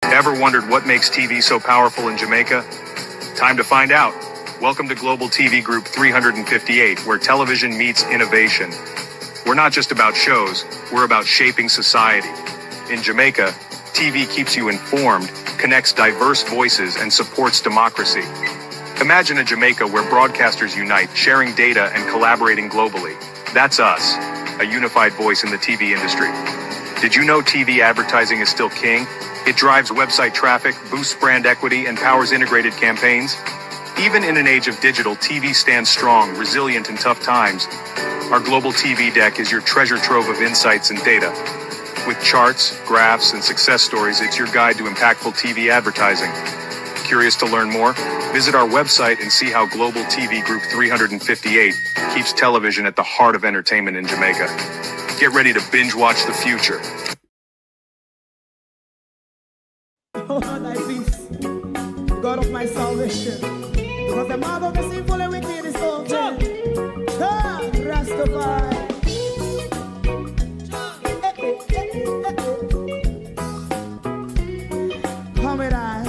Ever wondered what makes TV so powerful in Jamaica? Time to find out. Welcome to Global TV Group 358, where television meets innovation. We're not just about shows, we're about shaping society. In Jamaica, TV keeps you informed, connects diverse voices, and supports democracy. Imagine a Jamaica where broadcasters unite, sharing data and collaborating globally. That's us, a unified voice in the TV industry. Did you know TV advertising is still king? It drives website traffic, boosts brand equity, and powers integrated campaigns. Even in an age of digital, TV stands strong, resilient in tough times. Our global TV deck is your treasure trove of insights and data. With charts, graphs, and success stories, it's your guide to impactful TV advertising. Curious to learn more? Visit our website and see how Global TV Group 358 keeps television at the heart of entertainment in Jamaica. Get ready to binge watch the future. Oh, thy peace, God of my salvation, because the mouth of the sinful and wicked is open. Rastafari. Come with I.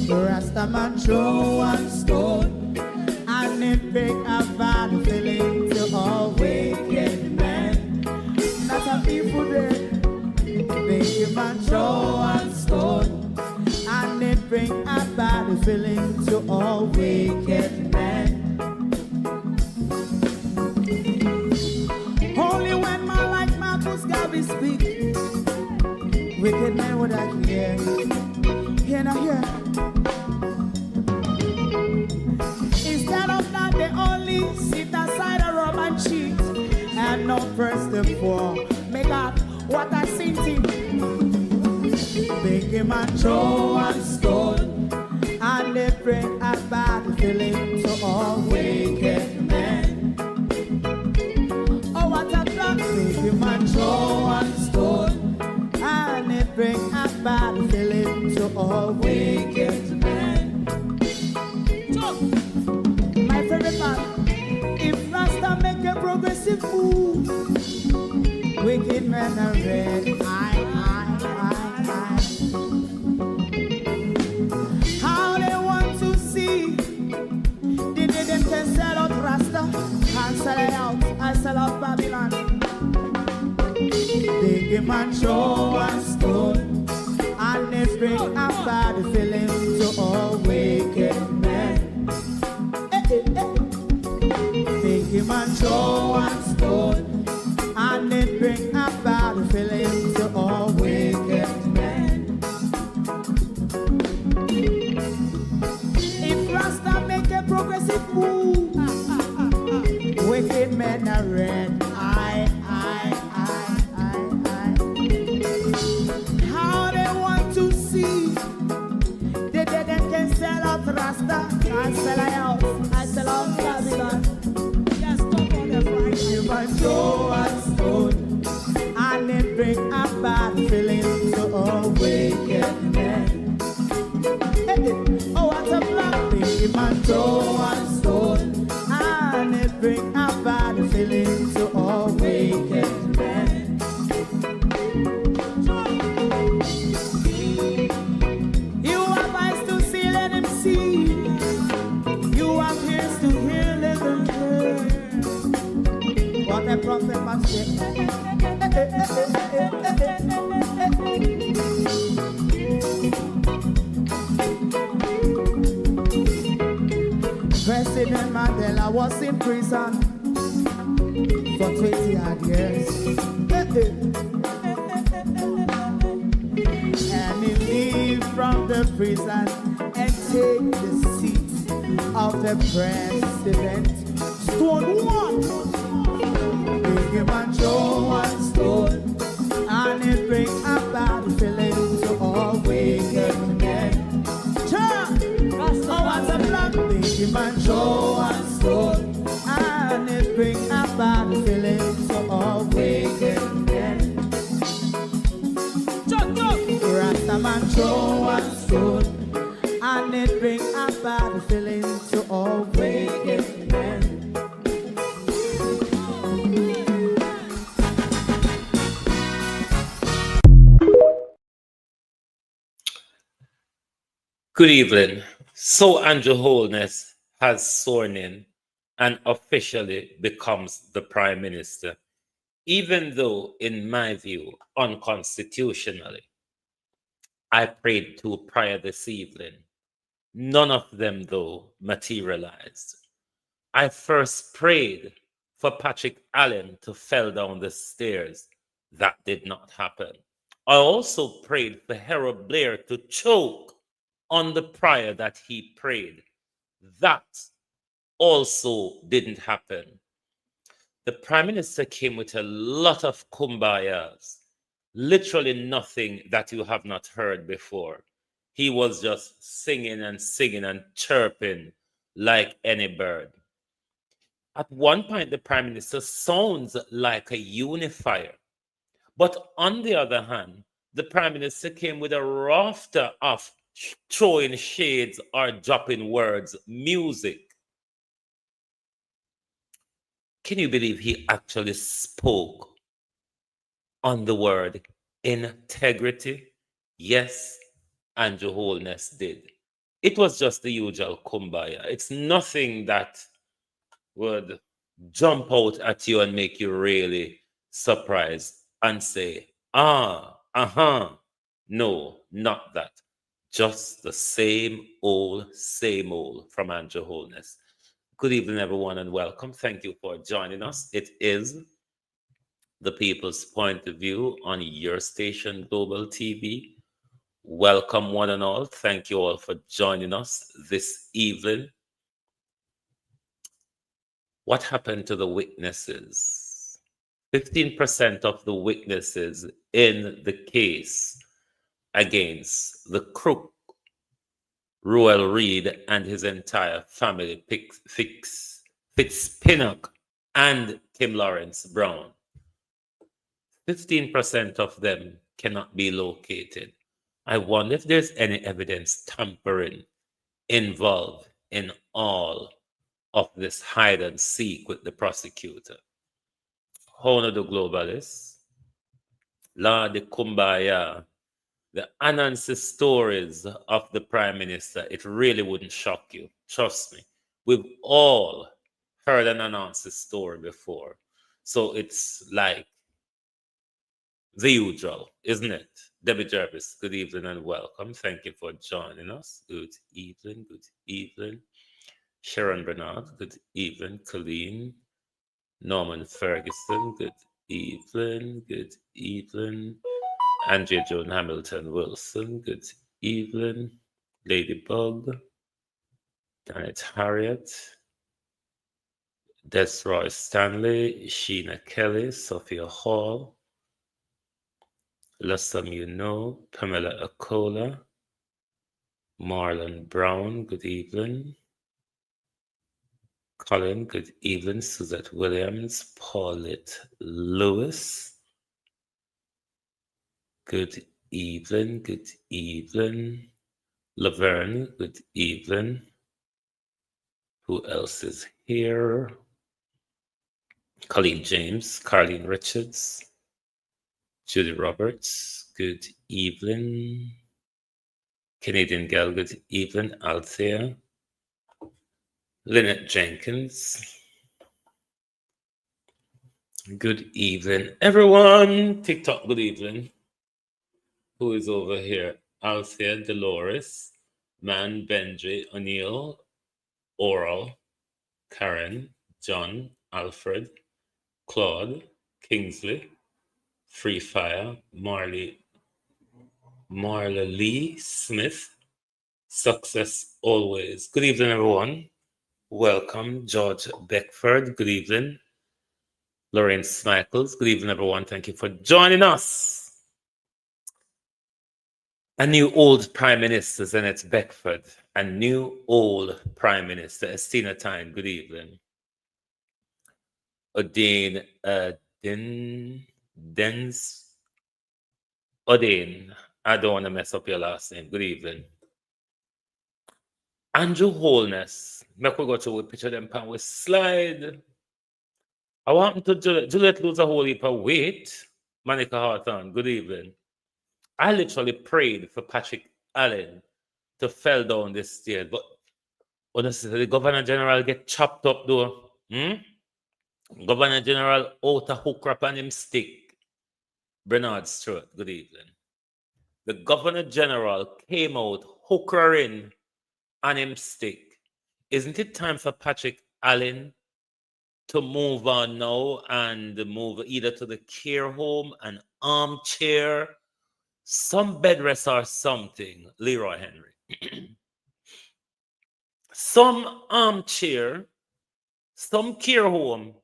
Rastaman throw one stone, and it break a bad feeling to all wicked men. That's a people there. Make a man throw one stone, and it bring a bad feeling to all wicked men. Only when man like Marcus Garvey speak, wicked men would I hear. Hear now hear. Instead of that, they only sit aside and rub and cheat, and not first and for make up what I seen to. Make him a throw one stone, and they bring a bad feeling to all wicked men. Oh, what a plan! Make him a throw one stone, and they bring a bad feeling to all wicked men. So, my favorite man, if Rasta make a progressive move, wicked men are red. How they want to see the day them can sell out Rasta and sell it out and sell out Babylon. Big man throw one stone, and they bring a bad feeling to all wicked men. Big man throw one stone, and it bring a bad feeling to all wicked men. If Rasta make a progressive move, wicked men are red. How they want to see the dead and can sell out Rasta and sell out, I sell out Babylon. Just stop on the right. You might throw a stone, and it bring a bad feeling to all wicked men. Oh, what a black thing. You might throw a stone, and it bring a bad feeling to all wicked men. You have eyes to see, let him see. You have ears to hear, let them hear. What a prophet must say. President Mandela was in prison for 20 odd years. And he leave from the prison and take the seat of the president. Stone one. Big man throw one stone, and it bring a bad feeling to all wicked men. Oh, what's a black big man throw one stone, and it bring a bad feeling to all wicked men. Rasta man throw one stone, and it bring a bad feeling to all wicked men. Good evening. So Andrew Holness has sworn in and officially becomes the Prime Minister, even though, in my view, unconstitutionally. I prayed two prior this evening. None of them, though, materialized. I first prayed for Patrick Allen to fell down the stairs. That did not happen. I also prayed for Harold Blair to choke on the prayer that he prayed. That also didn't happen. The Prime Minister came with a lot of kumbayas, literally nothing that you have not heard before. He was just singing and chirping like any bird. At one point, the Prime Minister sounds like a unifier. But on the other hand, the Prime Minister came with a rafter of throwing shades or dropping words, music. Can you believe he actually spoke on the word integrity? Yes, Andrew Holness did. It was just the usual kumbaya. It's nothing that would jump out at you and make you really surprised and say, uh-huh. No, not that. Just the same old from Andrew Holness. Good evening, everyone, and welcome. Thank you for joining us. It is the people's point of view on your station, Global TV. Welcome, one and all. Thank you all for joining us this evening. What happened to the witnesses? 15% of the witnesses in the case against the crook, Royal Reed, and his entire family, Fitzpinnock and Kim Lawrence Brown. 15% of them cannot be located. I wonder if there's any evidence tampering involved in all of this hide and seek with the prosecutor. Honor the globalists, Lord the Kumbaya, the Anansi stories of the Prime Minister, it really wouldn't shock you. Trust me. We've all heard an Anansi story before. So it's like the usual, isn't it? Debbie Jervis, good evening and welcome. Thank you for joining us. Good evening, good evening. Sharon Bernard, good evening. Colleen, Norman Ferguson, good evening, good evening. Andrea Joan Hamilton Wilson, good evening. Ladybug, Janet Harriet, Desroy Stanley, Sheena Kelly, Sophia Hall, Lusam Pamela Akola, Marlon Brown, good evening. Colin, good evening. Suzette Williams, Paulette Lewis, good evening, good evening. Laverne, good evening. Who else is here? Colleen James, Carlene Richards, Judy Roberts, good evening. Canadian Gal, good evening. Althea, Lynette Jenkins, good evening. Everyone, TikTok, good evening. Who is over here? Althea, Dolores, Man, Benji, O'Neill, Oral, Karen, John, Alfred, Claude, Kingsley, Free Fire, Marley Lee Smith, Success Always. Good evening, everyone. Welcome, George Beckford. Good evening. Lorraine Smichaels. Good evening, everyone. Thank you for joining us. A new old Prime Minister, Zenet Beckford. A new old Prime Minister, Estina Tyne. Good evening. Odane Odane. I don't want to mess up your last name. Good evening. Andrew Holness. Make we go to a picture them pan with slide. I want to Juliet lose a whole heap of weight. Monica Hawthorne, good evening. I literally prayed for Patrick Allen to fell down the stairs. But honestly, the Governor General get chopped up though. Governor General out a hook up on him stick. Bernard Stewart, good evening. The Governor General came out hookering on him stick. Isn't it time for Patrick Allen to move on now and move either to the care home, an armchair, some bed rest or something, Leroy Henry? Some armchair, some care home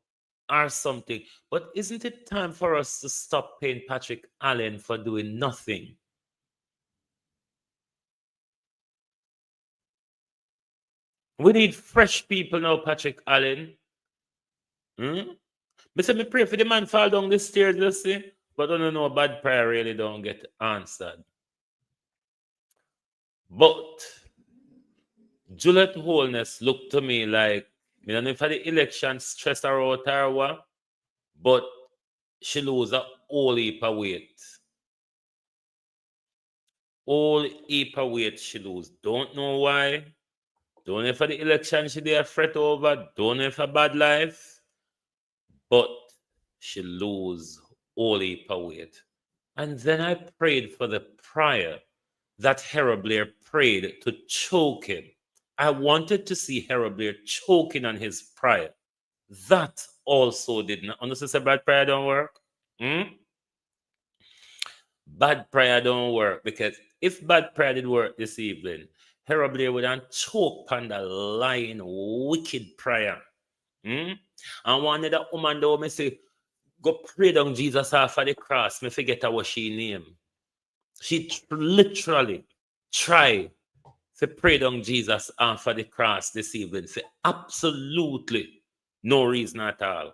or something. But isn't it time for us to stop paying Patrick Allen for doing nothing? We need fresh people now, Patrick Allen. Me say me pray for the man fall down the stairs, you see, but I don't know bad prayer really don't get answered. But Juliet Holness looked to me like, I don't know if the election stressed her out or what, but she lose a whole heap of weight. Whole heap of weight she lose. Don't know why. Don't know if the election she did a fret over. Don't know if a bad life. But she lose whole heap of weight. And then I prayed for the prayer that Harold Blair prayed to choke him. I wanted to see Harold Blair choking on his prayer. That also did not. Honestly, bad prayer don't work. Bad prayer don't work, because if bad prayer did work this evening, Harold Blair would have choked on the lying, wicked prayer. And one of the woman though, me say, go pray down Jesus off of the cross. Me forget what she name. She literally try to pray down Jesus off of the cross this evening. For absolutely no reason at all.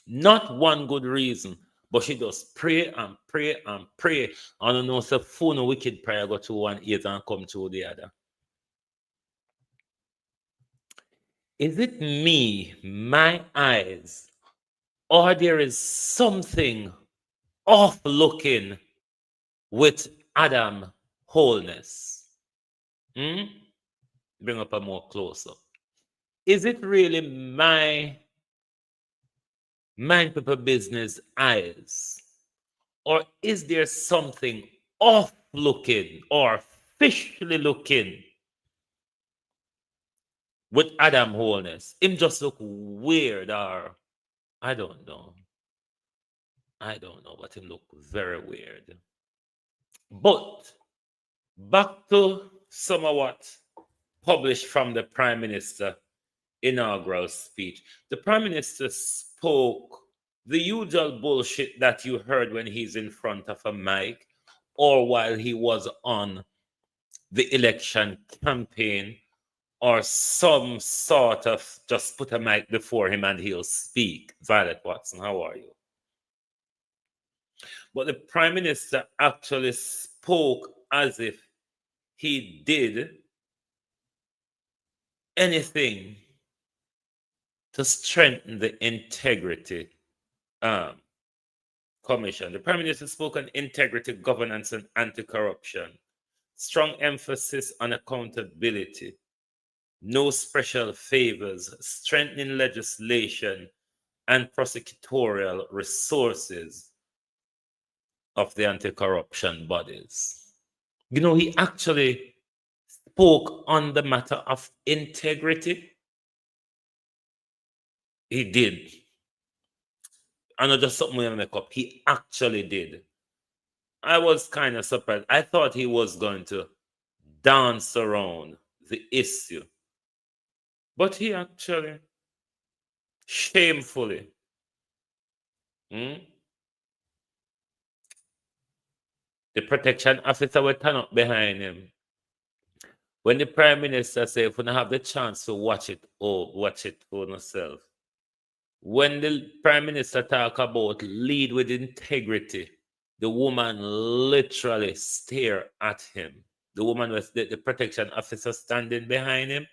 Not one good reason. But she just pray and pray and pray. I don't know, so phone wicked prayer go to one ear and come to the other. Is it me, my eyes, or there is something off looking with Adam Holness? Bring up a more close up. Is it really my mind people business eyes? Or is there something off looking or fishly looking with Adam Holness? Him just look weird, or I don't know. I don't know, but him look very weird. But back to some of what published from the Prime Minister inaugural speech. The Prime Minister spoke the usual bullshit that you heard when he's in front of a mic or while he was on the election campaign, or some sort of just put a mic before him and he'll speak. Violet Watson, how are you? But the Prime Minister actually spoke as if he did anything to strengthen the integrity commission. The Prime Minister spoke on integrity, governance, and anti-corruption. Strong emphasis on accountability. No special favors. Strengthening legislation and prosecutorial resources of the anti-corruption bodies. You know, he actually spoke on the matter of integrity. He did. And not just something we make up. He actually did. I was kind of surprised. I thought he was going to dance around the issue. But he actually shamefully the protection officer will turn up behind him. When the Prime Minister said, if we don't have the chance to watch it for yourself. When the Prime Minister talk about lead with integrity, the woman literally stare at him. The woman was the protection officer standing behind him,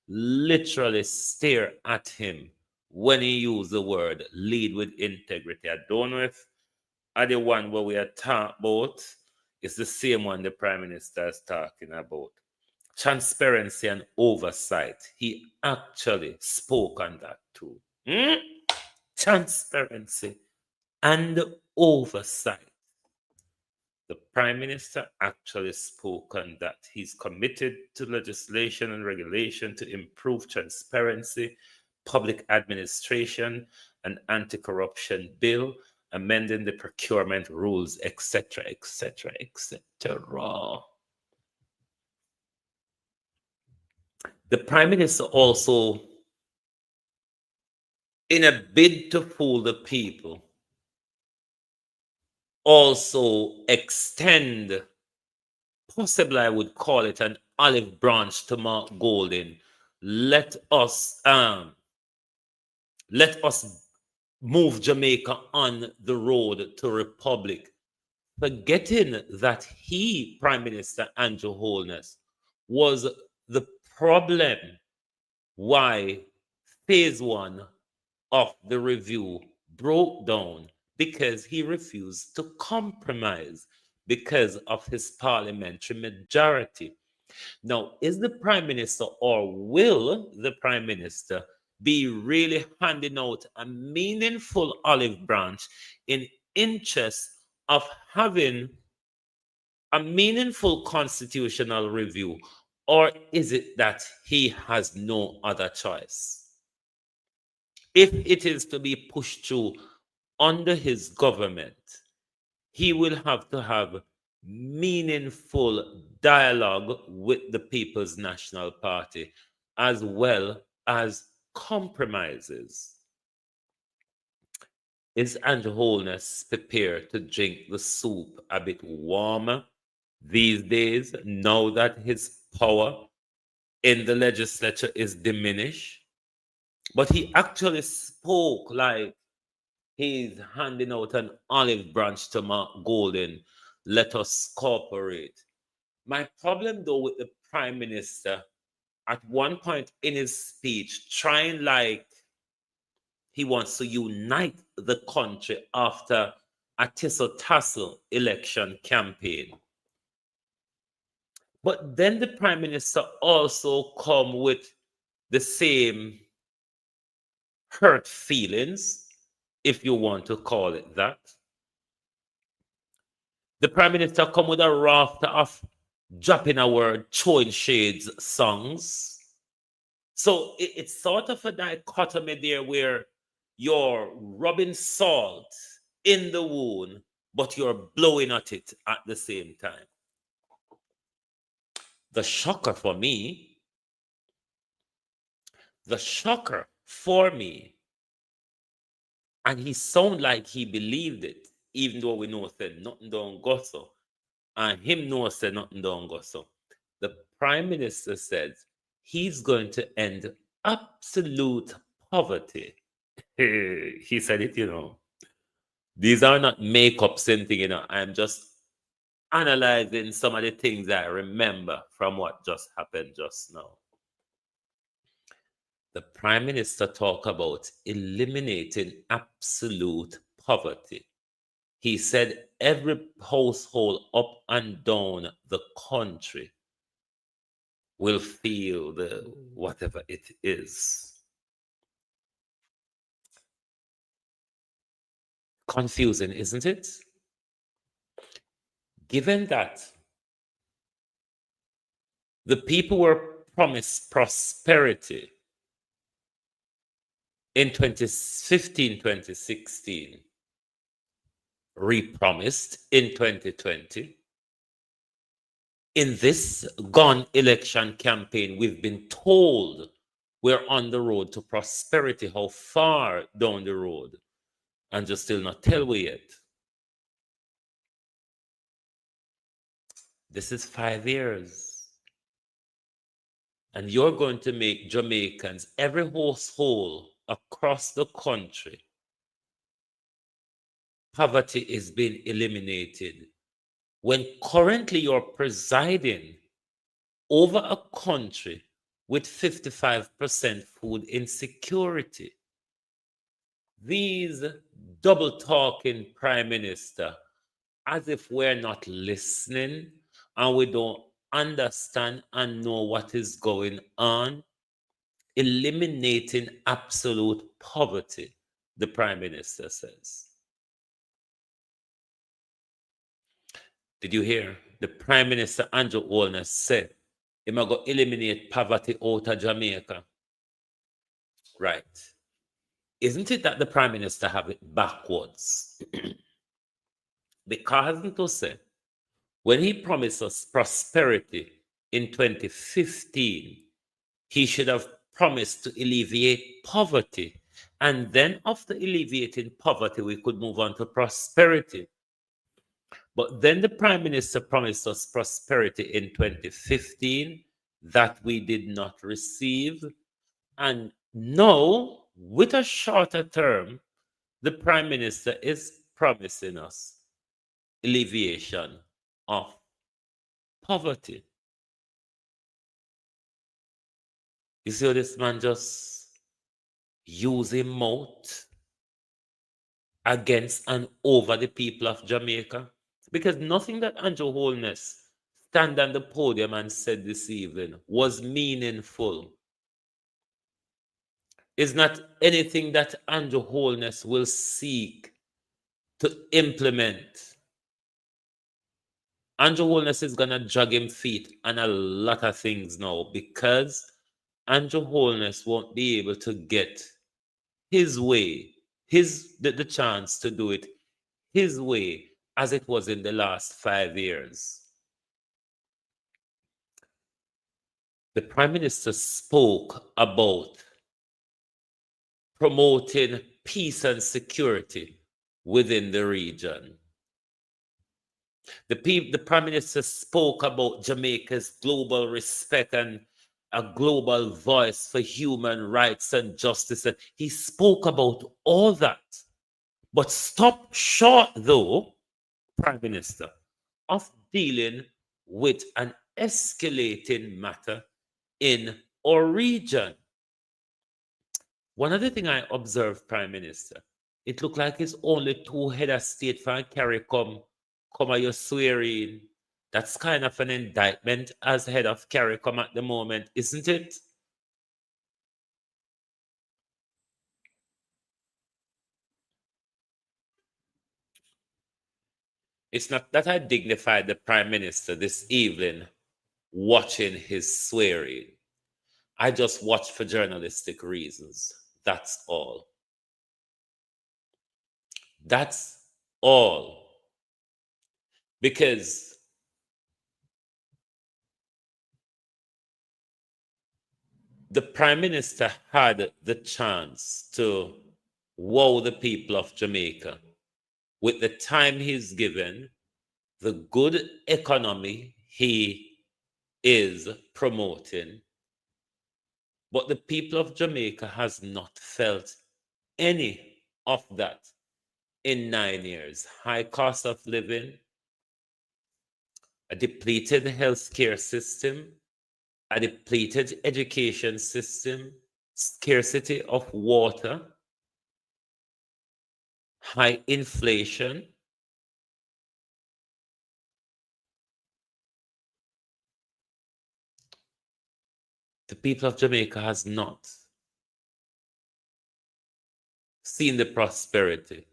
literally stare at him when he used the word lead with integrity. I don't know if are the one where we are talking about It's the same one the Prime Minister is talking about. Transparency and oversight. He actually spoke on that too. Transparency and oversight. The Prime Minister actually spoke on that. He's committed to legislation and regulation to improve transparency, public administration, an anti-corruption bill, amending the procurement rules, etc., etc., etc. The Prime Minister also, in a bid to fool the people, also extend, possibly I would call it an olive branch to Mark Golding. Let us move Jamaica on the road to republic, forgetting that he, Prime Minister Andrew Holness, was the problem why phase one of the review broke down, because he refused to compromise because of his parliamentary majority. Now, is the Prime Minister, or will the Prime Minister be really handing out a meaningful olive branch in interest of having a meaningful constitutional review, or is it that he has no other choice? If it is to be pushed through under his government, he will have to have meaningful dialogue with the People's National Party, as well as compromises. Is Andrew Holness prepared to drink the soup a bit warmer these days, now that his power in the legislature is diminished? But he actually spoke like he's handing out an olive branch to Mark Golden. Let us cooperate. My problem, though, with the Prime Minister, at one point in his speech, trying like he wants to unite the country after a tussle election campaign. But then the Prime Minister also come with the same hurt feelings, if you want to call it that. The Prime Minister come with a raft of dropping a word, throwing shades songs. So it's sort of a dichotomy there where you're rubbing salt in the wound, but you're blowing at it at the same time. The shocker for me, and he sound like he believed it, even though we know said nothing don't go so, and him know said nothing don't go so. The Prime Minister said he's going to end absolute poverty. He said it, These are not make-ups and thing, I'm just analyzing some of the things I remember from what just happened just now. The Prime Minister talked about eliminating absolute poverty. He said every household up and down the country will feel the whatever it is. Confusing, isn't it? Given that the people were promised prosperity in 2015, 2016, repromised in 2020. In this gone election campaign, we've been told we're on the road to prosperity. How far down the road? And just still not tell we yet. This is 5 years. And you're going to make Jamaicans, every household across the country, poverty is being eliminated, when currently you're presiding over a country with 55% food insecurity. These double talking Prime Minister as if we're not listening and we don't understand and know what is going on. Eliminating absolute poverty, the Prime Minister says. Did you hear? The Prime Minister Andrew Holness said, "He's going to eliminate poverty out of Jamaica." Right. Isn't it that the Prime Minister have it backwards? Because, to say, when he promised us prosperity in 2015, he should have promised to alleviate poverty. And then, after alleviating poverty, we could move on to prosperity. But then the Prime Minister promised us prosperity in 2015 that we did not receive. And now, with a shorter term, the Prime Minister is promising us alleviation of poverty. You see how this man just using mouth against and over the people of Jamaica? Because nothing that Andrew Holness stand on the podium and said this evening was meaningful. It's not anything that Andrew Holness will seek to implement. Andrew Holness is gonna drag him feet on a lot of things now because Andrew Holness won't be able to get his way, the chance to do it his way as it was in the last 5 years. The Prime Minister spoke about promoting peace and security within the region. The Prime Minister spoke about Jamaica's global respect and a global voice for human rights and justice. And he spoke about all that. But stop short, though, Prime Minister, of dealing with an escalating matter in our region. One other thing I observed, Prime Minister, it looked like it's only two head of state for carry come at your swearing. That's kind of an indictment as head of CARICOM at the moment, isn't it? It's not that I dignified the Prime Minister this evening watching his swearing. I just watched for journalistic reasons. That's all. That's all. Because the Prime Minister had the chance to wow the people of Jamaica with the time he's given, the good economy he is promoting. But the people of Jamaica has not felt any of that in 9 years. High cost of living, a depleted healthcare system, a depleted education system, scarcity of water, high inflation. The people of Jamaica has not seen the prosperity.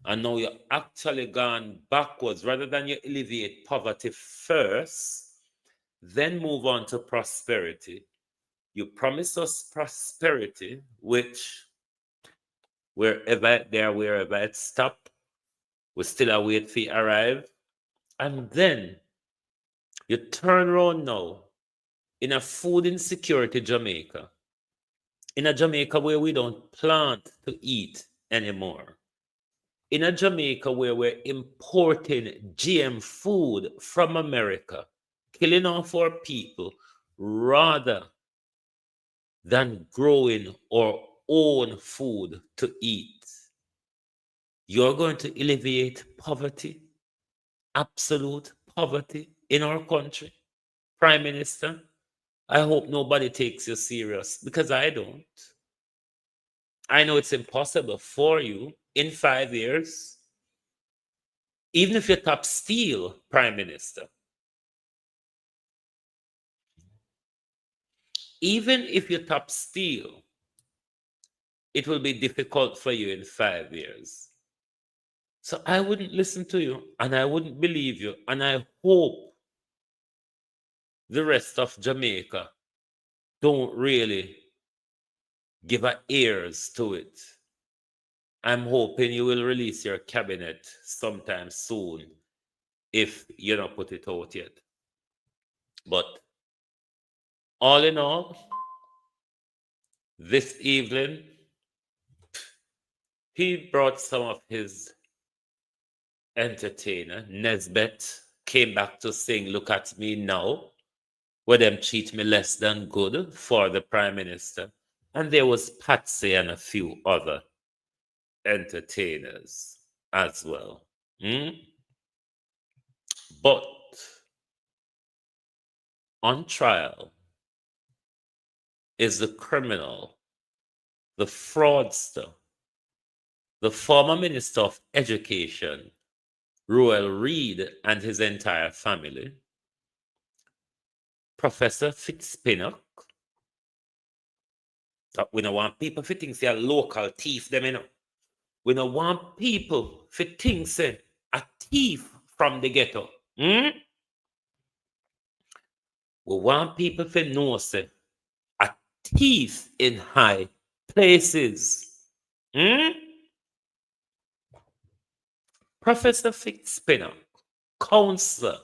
And now you're actually gone backwards. Rather than you alleviate poverty first, then move on to prosperity. You promise us prosperity, which wherever it stop, we still await for it arrive. And then you turn around now in a food insecurity Jamaica, in a Jamaica where we don't plant to eat anymore, in a Jamaica where we're importing GM food from America, killing off our people rather than growing our own food to eat. You're going to alleviate poverty, absolute poverty in our country, Prime Minister. I hope nobody takes you serious because I don't. I know it's impossible for you in 5 years. Even if you top Steele prime minister, even if you top Steele, it will be difficult for you in 5 years. So I wouldn't listen to you and I wouldn't believe you. And I hope the rest of Jamaica don't really give a ears to it. I'm hoping you will release your cabinet sometime soon if you don't put it out yet. But all in all, this evening, he brought some of his entertainer, Nesbeth, came back to sing Look at Me Now, where them treat me less than good for the Prime Minister. And there was Patsy and a few other entertainers as well. But on trial is the criminal, the fraudster, the former Minister of Education, Royal Reid, and his entire family, Professor Fitzpinnock. We don't want people to think say a local thief, them, you know. We don't want people to think say a thief from the ghetto. We want people to know say a thief in high places. Professor Fitzpinnock, Counselor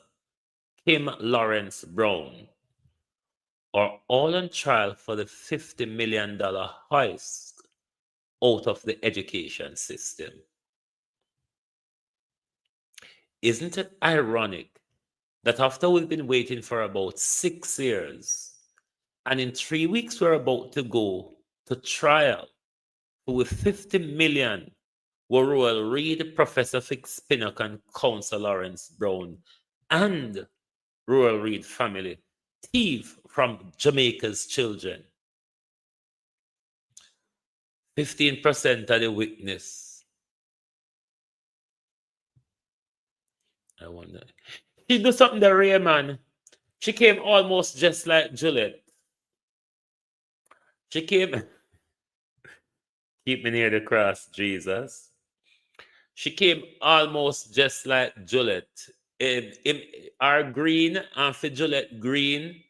Kim Lawrence Brown, are all on trial for the $50 million heist out of the education system. Isn't it ironic that after we've been waiting for about 6 years, and in 3 weeks we're about to go to trial with 50 million were Royal Reid, Professor Fitzpinnock, and Counsel Lawrence Brown, and Royal Reid family thief from Jamaica's children. 15% of the witness. I wonder. She do something that rare, man. She came almost just like Juliet. She came. Keep me near the cross, Jesus. She came almost just like Juliet. Our green and for Juliet green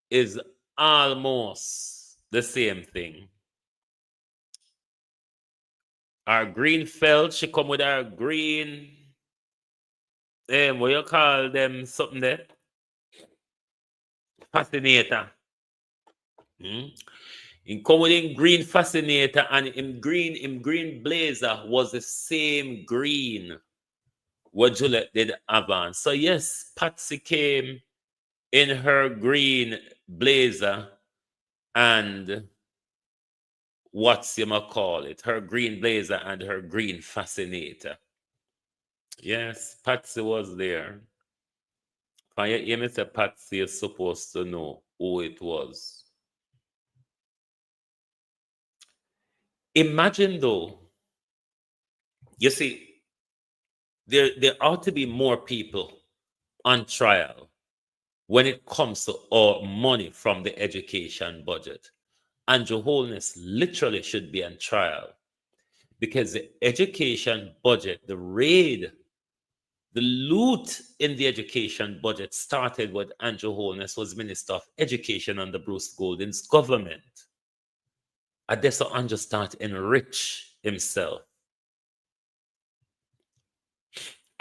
is almost the same thing. Our green felt, she come with our green, what you call them, something there? Fascinator. In come with him green fascinator and him green blazer was the same green what Juliet did have on. So yes, Patsy came in her green blazer and what's you might call it, her green blazer and her green fascinator. Yes, Patsy was there. Can you hear me say Patsy is supposed to know who it was? Imagine though, you see, there ought to be more people on trial when it comes to our money from the education budget. And Your Holiness literally should be on trial because the education budget, the raid, the loot in the education budget started when Andrew Holness was Minister of Education under Bruce Golding's government. Adesso Andrew started to enrich himself.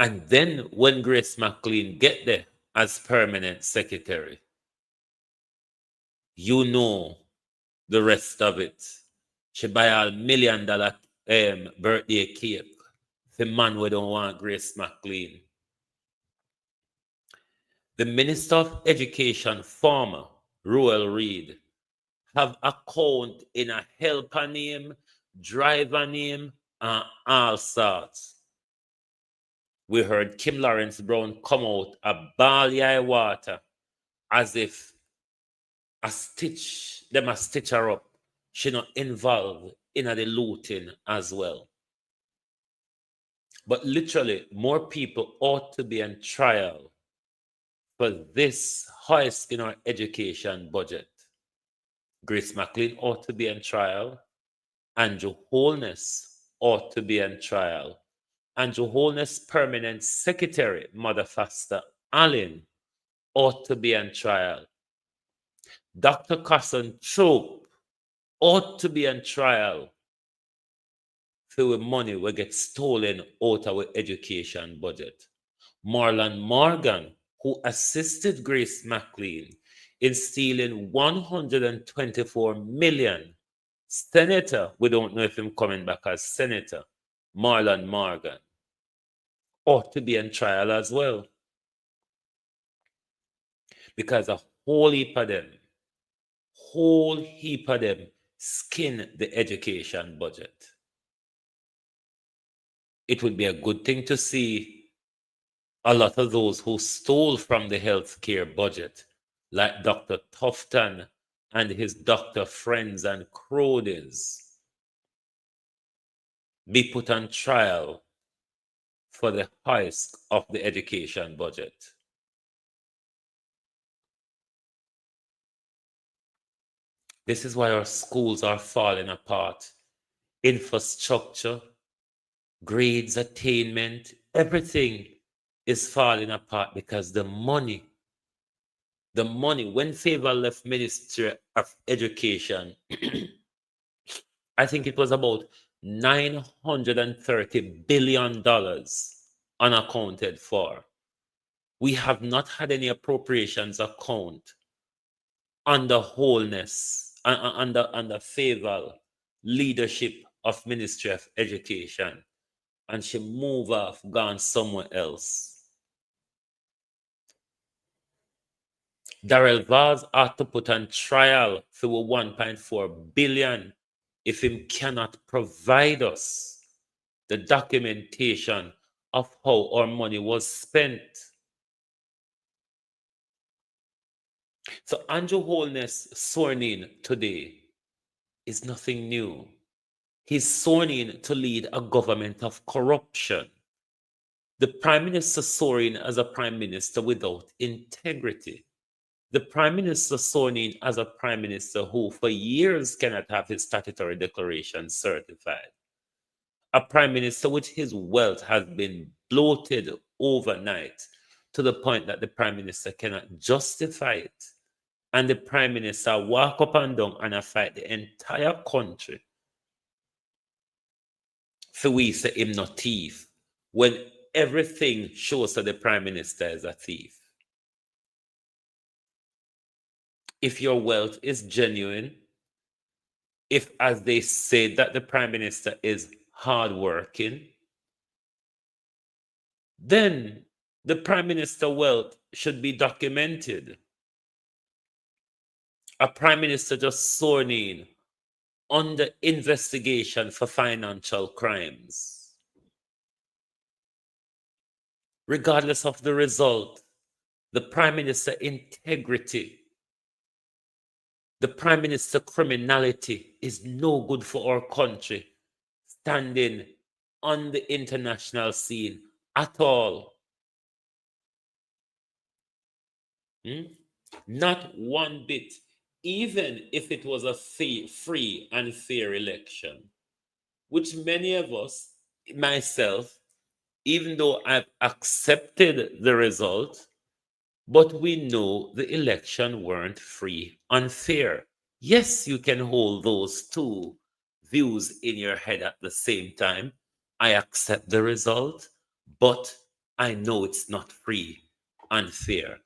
And then when Grace McLean get there as permanent secretary, you know the rest of it. She buy a $1 million birthday cake for man who don't want Grace McLean. The Minister of Education, former Royal Reid, have account in a helper name, driver name, and all sorts. We heard Kim Lawrence Brown come out a ball water as if them a stitch her up. She not involved in the looting as well. But literally, more people ought to be on trial for this hoist in our education budget. Grace McLean ought to be on trial. Andrew Holness ought to be on trial. Andrew Holness' permanent secretary, Mother Foster Allen, ought to be on trial. Dr. Carson Trope ought to be on trial for the money will get stolen out of our education budget. Marlon Morgan, who assisted Grace McLean in stealing 124 million. Senator, we don't know if him coming back as Senator, Marlon Morgan, ought to be on trial as well. Because a whole heap of them skin the education budget. It would be a good thing to see a lot of those who stole from the healthcare budget, like Dr. Tufton and his doctor friends and cronies, be put on trial for the heist of the education budget. This is why our schools are falling apart. Infrastructure, grades, attainment, everything is falling apart because the money, when Favor left Ministry of Education, I think it was about $930 billion unaccounted for. We have not had any appropriations account under Wholeness, under Favor leadership of Ministry of Education. And she moved off, gone somewhere else. Darrell Vaz ought to put on trial for 1.4 billion if he cannot provide us the documentation of how our money was spent. So Andrew Holness sworn in today is nothing new. He's sworn in to lead a government of corruption. The Prime Minister sworn in as a Prime Minister without integrity. The Prime Minister sworn in as a Prime Minister who for years cannot have his statutory declaration certified. A Prime Minister with his wealth has been bloated overnight to the point that the Prime Minister cannot justify it. And the Prime Minister walk up and down and fight the entire country for we say him not thief when everything shows that the Prime Minister is a thief. If your wealth is genuine, if as they say that the Prime Minister is hardworking, then the Prime Minister wealth should be documented. A Prime Minister just sworn in under investigation for financial crimes. Regardless of the result, the Prime Minister integrity, the Prime Minister criminality is no good for our country standing on the international scene at all. Not one bit, even if it was a free and fair election, which many of us, myself, even though I've accepted the result, but we know the election weren't free and fair. Yes, you can hold those two views in your head at the same time. I accept the result, but I know it's not free and fair.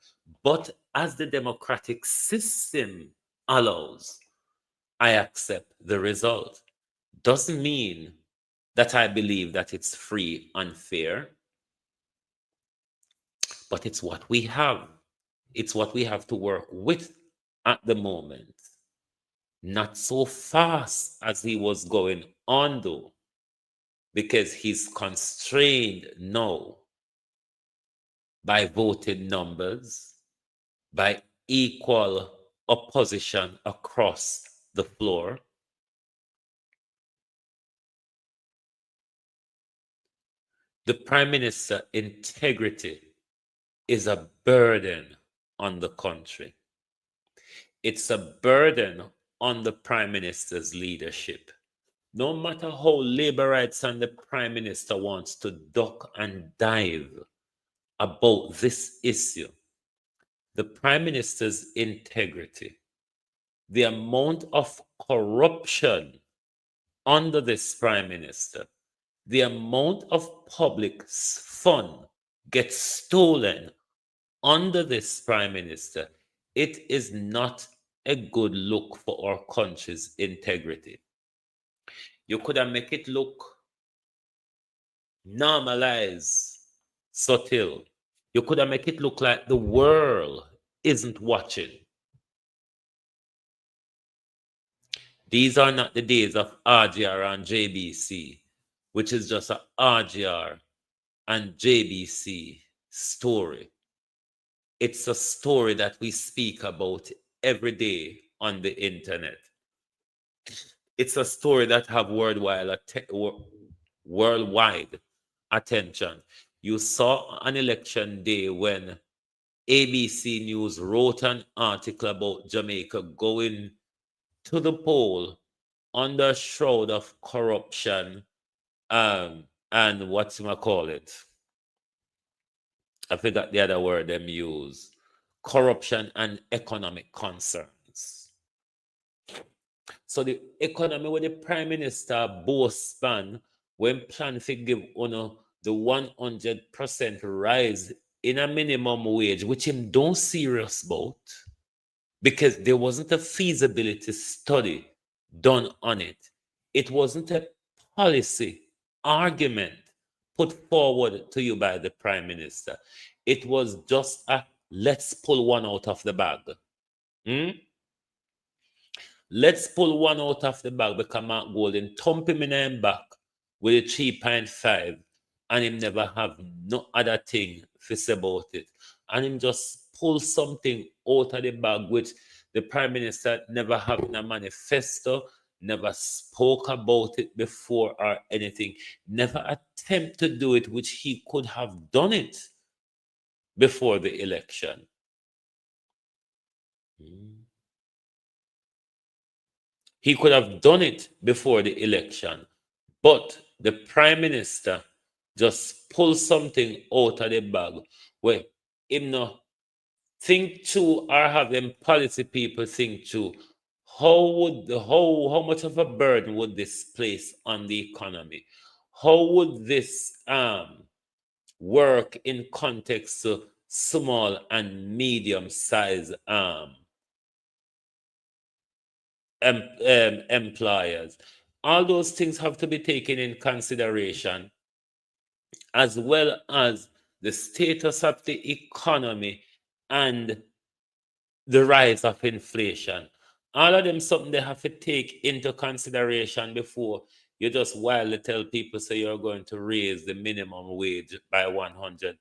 But as the democratic system allows, I accept the result. Doesn't mean that I believe that it's free and fair, but it's what we have. It's what we have to work with at the moment. Not so fast as he was going on, though, because he's constrained now by voting numbers, by equal opposition across the floor. The Prime Minister integrity is a burden on the country. It's a burden on the Prime Minister's leadership. No matter how labor rights and the Prime Minister wants to duck and dive about this issue, the Prime Minister's integrity, the amount of corruption under this Prime Minister, the amount of public fund gets stolen under this Prime Minister, it is not a good look for our country's integrity. You could have make it look normalized, subtle. You could have make it look like the world isn't watching. These are not the days of RGR and JBC, which is just a RGR and JBC story. It's a story that we speak about every day on the internet. It's a story that have worldwide attention. You saw an election day when ABC News wrote an article about Jamaica going to the poll under a shroud of corruption and what's you call it? I forgot the other word them use. Corruption and economic concerns. So the economy with the Prime Minister boasts span when plan to give the 100% rise in a minimum wage, which him don't serious about, because there wasn't a feasibility study done on it. It wasn't a policy argument put forward to you by the Prime Minister. It was just a let's pull one out of the bag. Let's pull one out of the bag because Mark Golden thump him in him back with a 3.5 and him never have no other thing to say about it. And him just pull something out of the bag which the Prime Minister never have in a manifesto, never spoke about it before or anything, never attempt to do it, which he could have done it before the election. He could have done it before the election, but the Prime Minister just pulled something out of the bag where him no think to or have them policy people think to how much of a burden would this place on the economy? How would this work in context to small and medium size employers? All those things have to be taken in consideration, as well as the status of the economy and the rise of inflation. All of them something they have to take into consideration before you just wildly tell people say you're going to raise the minimum wage by 100%.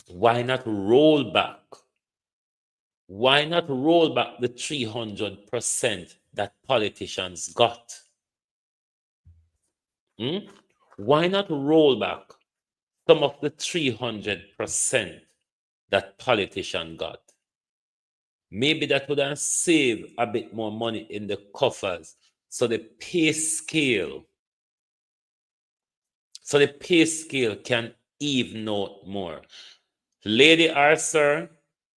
Why not roll back? Why not roll back the 300% that politicians got? Why not roll back some of the 300% that politicians got? Maybe that would have saved a bit more money in the coffers. So the pay scale can even out more. Lady or sir,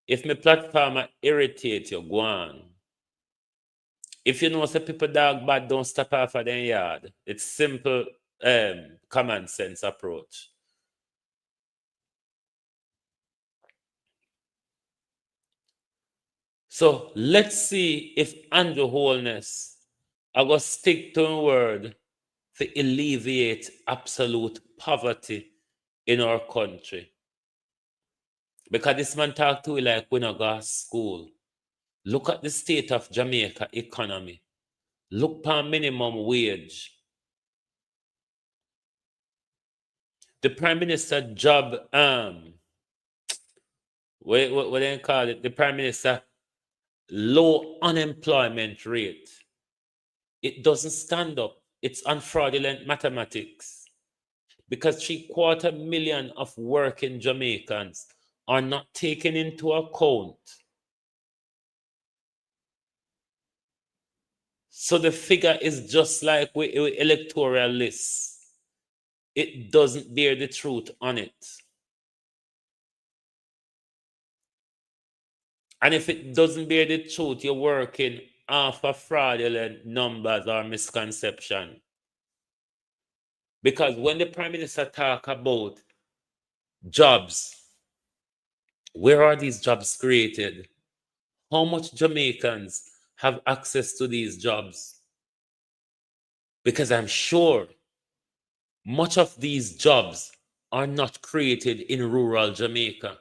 if my platform irritate you, go on. If you know some people dog bad, don't stop off of their yard. It's simple common sense approach. So let's see if Andrew Holness I go stick to a word to alleviate absolute poverty in our country. Because this man talk to you like we not go to school. Look at the state of Jamaica economy. Look for minimum wage. The Prime Minister job, what they call it? The Prime Minister low unemployment rate. It doesn't stand up It's on fraudulent mathematics because 750,000 of working Jamaicans are not taken into account. So the figure is just like with electoral lists. It doesn't bear the truth on it. And if it doesn't bear the truth, you're working off of fraudulent numbers or misconception. Because when the Prime Minister talk about jobs, where are these jobs created? How much Jamaicans have access to these jobs? Because I'm sure much of these jobs are not created in rural Jamaica.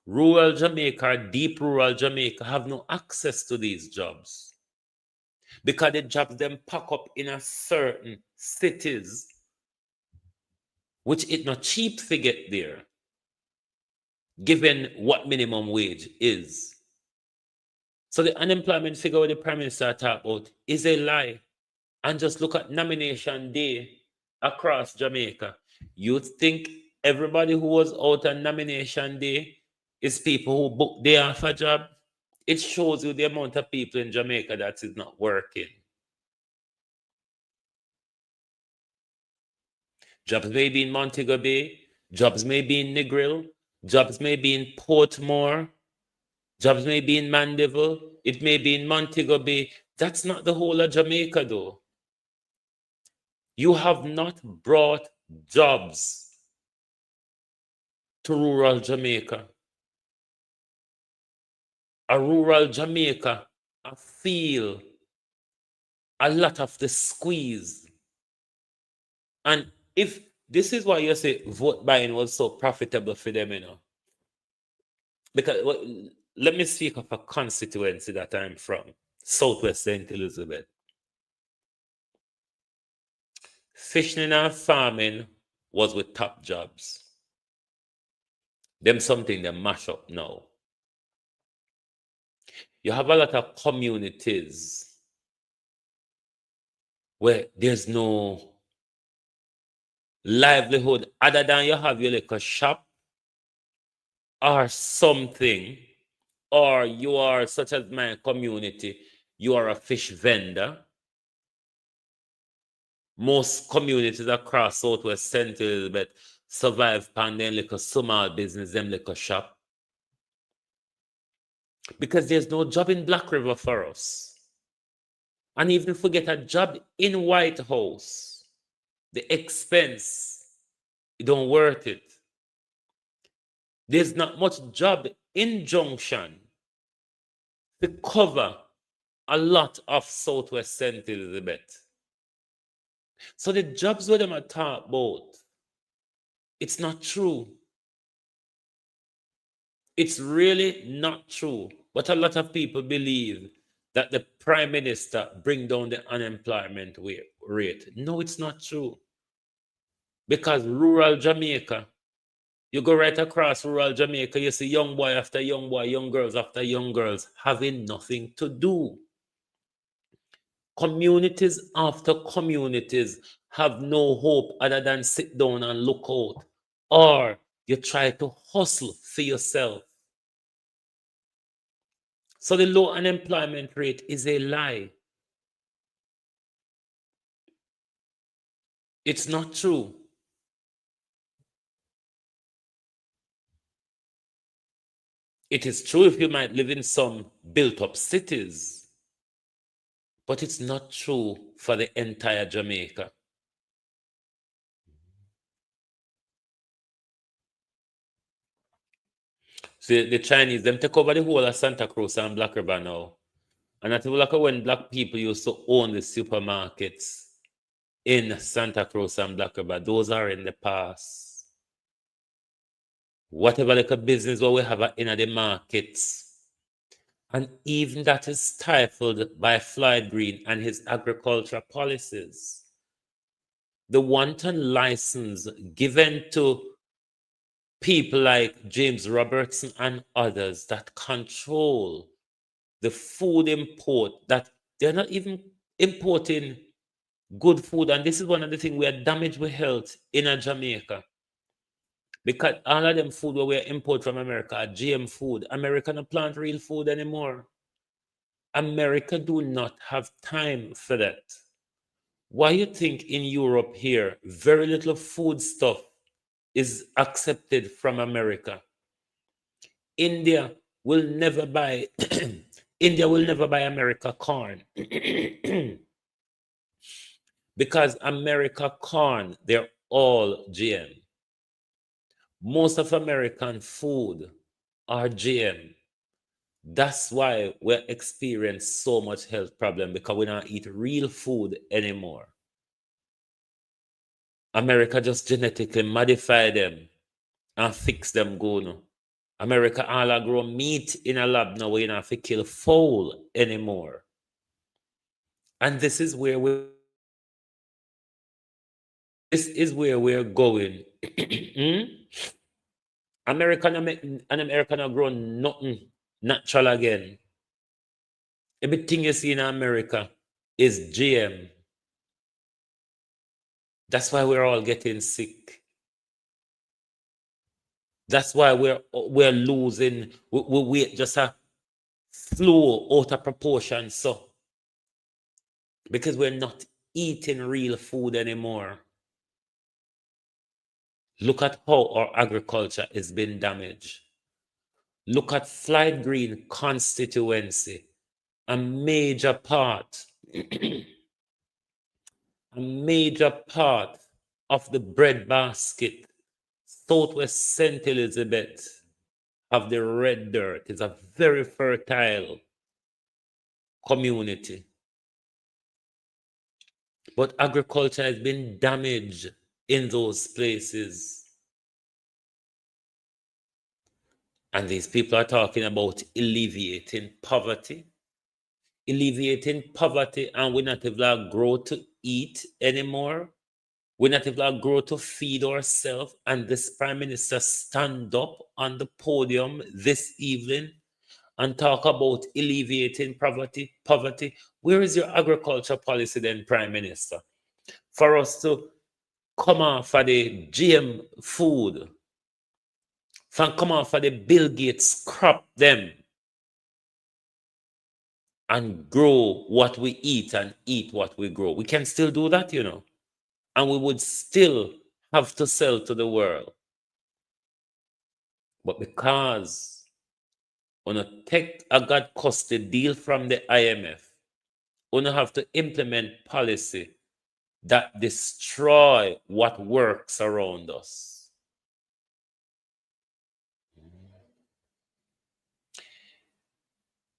Rural Jamaica, deep rural Jamaica, have no access to these jobs because the jobs them pack up in a certain cities, which it not cheap to get there, given what minimum wage is. So the unemployment figure what the Prime Minister talk about is a lie. And just look at nomination day across Jamaica. You'd think everybody who was out on nomination day is people who booked day off a job. It shows you the amount of people in Jamaica that is not working. Jobs may be in Montego Bay, jobs may be in Negril, jobs may be in Portmore, jobs may be in Mandeville, it may be in Montego Bay. That's not the whole of Jamaica, though. You have not brought jobs to rural Jamaica. A rural Jamaica, I feel a lot of the squeeze. And if this is why you say vote buying was so profitable for them, because let me speak of a constituency that I'm from, Southwest St. Elizabeth. Fishing and farming was with top jobs. Them something they mash up now. You have a lot of communities where there's no livelihood other than you have your little shop or something, or you are, such as my community, you are a fish vendor. Most communities across Southwest St. Elizabeth survive on their little small business, them little shop. Because there's no job in Black River for us. And even if we get a job in White House, the expense, it don't worth it. There's not much job in Junction to cover a lot of Southwest St. Elizabeth. So the jobs where them are talk about, it's not true. It's really not true. But a lot of people believe that the Prime Minister bring down the unemployment rate. No, it's not true. Because rural Jamaica, you go right across rural Jamaica, you see young boy after young boy, young girls after young girls having nothing to do. Communities after communities have no hope other than sit down and look out, or you try to hustle for yourself. So the low unemployment rate is a lie. It's not true. It is true if you might live in some built-up cities, but it's not true for the entire Jamaica. See, the Chinese, them take over the whole of Santa Cruz and Black River now. And I feel like when black people used to own the supermarkets in Santa Cruz and Black River, those are in the past. Whatever like a business what we have in the markets, and even that is stifled by Floyd Green and his agricultural policies. The wanton license given to people like James Robertson and others that control the food import, that they're not even importing good food. And this is one of the things we are damaged with health in a Jamaica. Because all of them food where we import from America are GM food. America don't plant real food anymore. America do not have time for that. Why you think in Europe here, very little food stuff is accepted from America? India will never buy India will never buy America corn. Because America corn, they're all GM. Most of American food are GM. That's why we experience so much health problem because we don't eat real food anymore. America just genetically modify them and fix them good. America all grow meat in a lab now. We don't have to kill fowl anymore. And this is where we're going. America and America not grow nothing natural again. Everything you see in America is GM. That's why we're all getting sick. That's why we're losing. We just a flow out of proportion. So because we're not eating real food anymore. Look at how our agriculture has been damaged. Look at Flight Green constituency, a major part, a major part of the bread basket. Southwest St. Elizabeth of the red dirt is a very fertile community. But agriculture has been damaged in those places. And these people are talking about alleviating poverty. Alleviating poverty, and we're not able to grow to eat anymore. We're not able to grow to feed ourselves. And this Prime Minister stand up on the podium this evening and talk about alleviating poverty. Where is your agriculture policy then, Prime Minister? For us to come off of the GM food, come off of the Bill Gates crop them, and grow what we eat and eat what we grow. We can still do that, and we would still have to sell to the world. But because on a take a God custody deal from the IMF, we have to implement policy that destroy what works around us.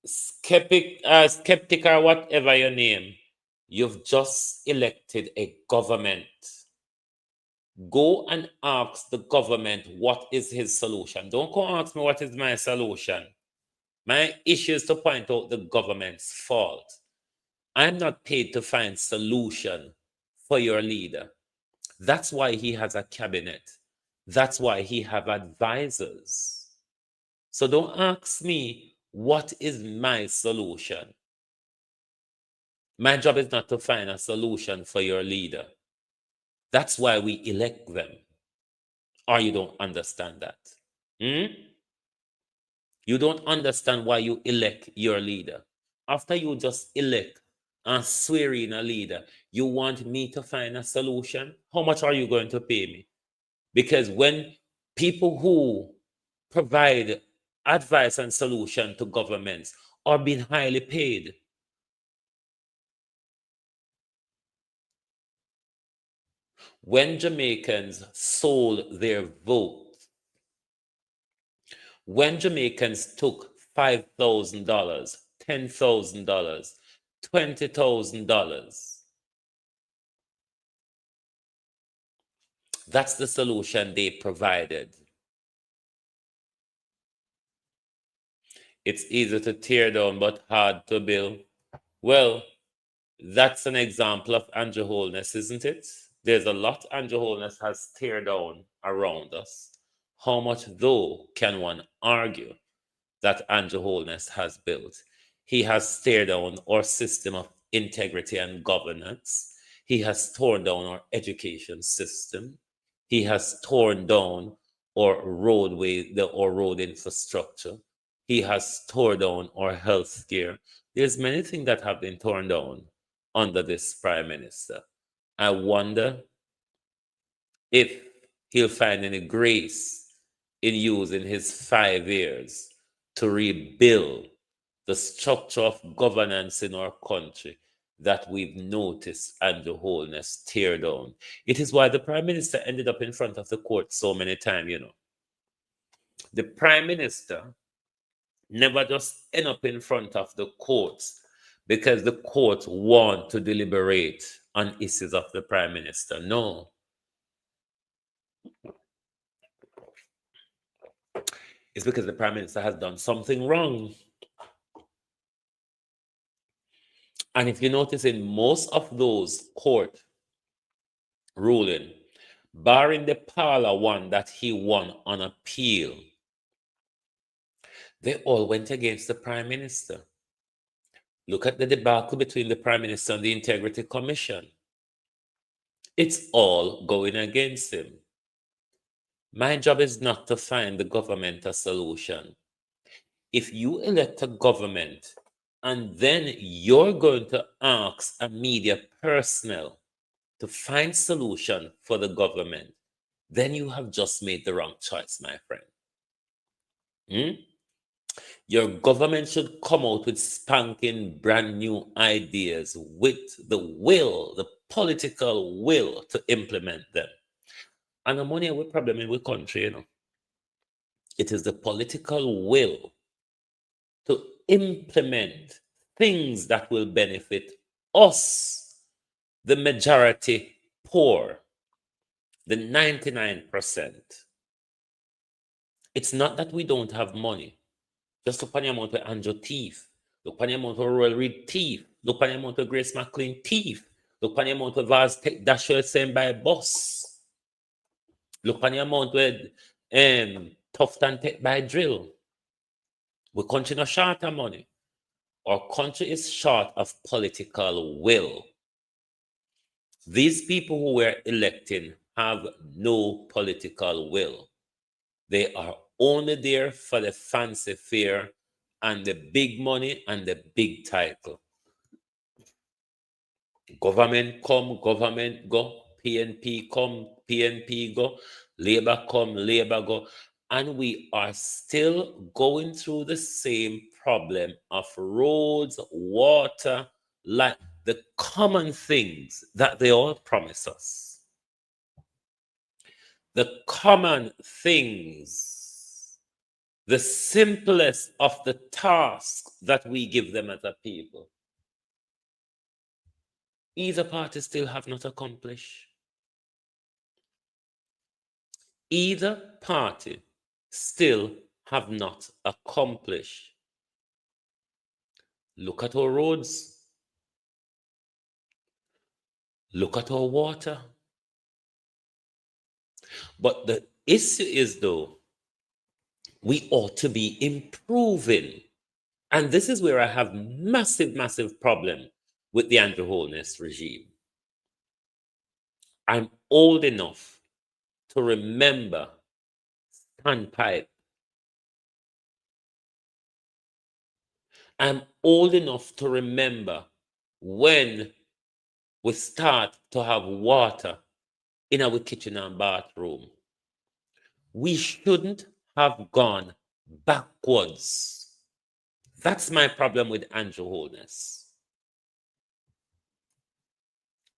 Skeptic or whatever your name, you've just elected a government. Go and ask the government what is his solution. Don't go ask me what is my solution. My issue is to point out the government's fault. I'm not paid to find solution for your leader. That's why he has a cabinet. That's why he have advisors. So don't ask me what is my solution. My job is not to find a solution for your leader. That's why we elect them. Or you don't understand that. You don't understand why you elect your leader. After you just elect and swear in a leader, you want me to find a solution? How much are you going to pay me? Because when people who provide advice and solution to governments are being highly paid, when Jamaicans sold their vote, when Jamaicans took $5,000, $10,000, $20,000, that's the solution they provided. It's easy to tear down, but hard to build. Well, that's an example of Andrew Holness, isn't it? There's a lot Andrew Holness has teared down around us. How much, though, can one argue that Andrew Holness has built? He has teared down our system of integrity and governance. He has torn down our education system. He has torn down our roadway, our road infrastructure. He has torn down our health care. There's many things that have been torn down under this prime minister. I wonder if he'll find any grace in using his 5 years to rebuild the structure of governance in our country that we've noticed and the wholeness tear down. It is why the prime minister ended up in front of the court so many times. The prime minister never just end up in front of the courts because the courts want to deliberate on issues of the prime minister. No, it's because the prime minister has done something wrong. And if you notice in most of those court ruling, barring the parlor one that he won on appeal, they all went against the prime minister. Look at the debacle between the prime minister and the Integrity Commission. It's all going against him. My job is not to find the government a solution. If you elect a government and then you're going to ask a media personnel to find solution for the government, then you have just made the wrong choice, my friend. Your government should come out with spanking brand new ideas with the will, the political will to implement them. And the money we problem in the country, it is the political will to implement things that will benefit us, the majority poor, the 99%. It's not that we don't have money. Just look on the amount of Andrew thief. Look on the amount of Royal Reed thief. Look on the amount of Grace McLean thief. Look on the amount of Vaz take that show sent by bus. Look on the amount of Tufton take by drill. We country no short of money. Our country is short of political will. These people who we're electing have no political will. They are only there for the fancy fare and the big money and the big title. Government come, government go, PNP come, PNP go, Labour come, Labour go. And we are still going through the same problem of roads, water, like the common things that they all promise us. The common things, the simplest of the tasks that we give them as a people. Either party still have not accomplished. Either party still have not accomplished. Look at our roads. Look at our water. But the issue is, though, we ought to be improving. And this is where I have massive, massive problem with the Andrew Holness regime. I'm old enough to remember standpipe. I'm old enough to remember when we start to have water in our kitchen and bathroom. We shouldn't have gone backwards. That's my problem with Andrew Holness.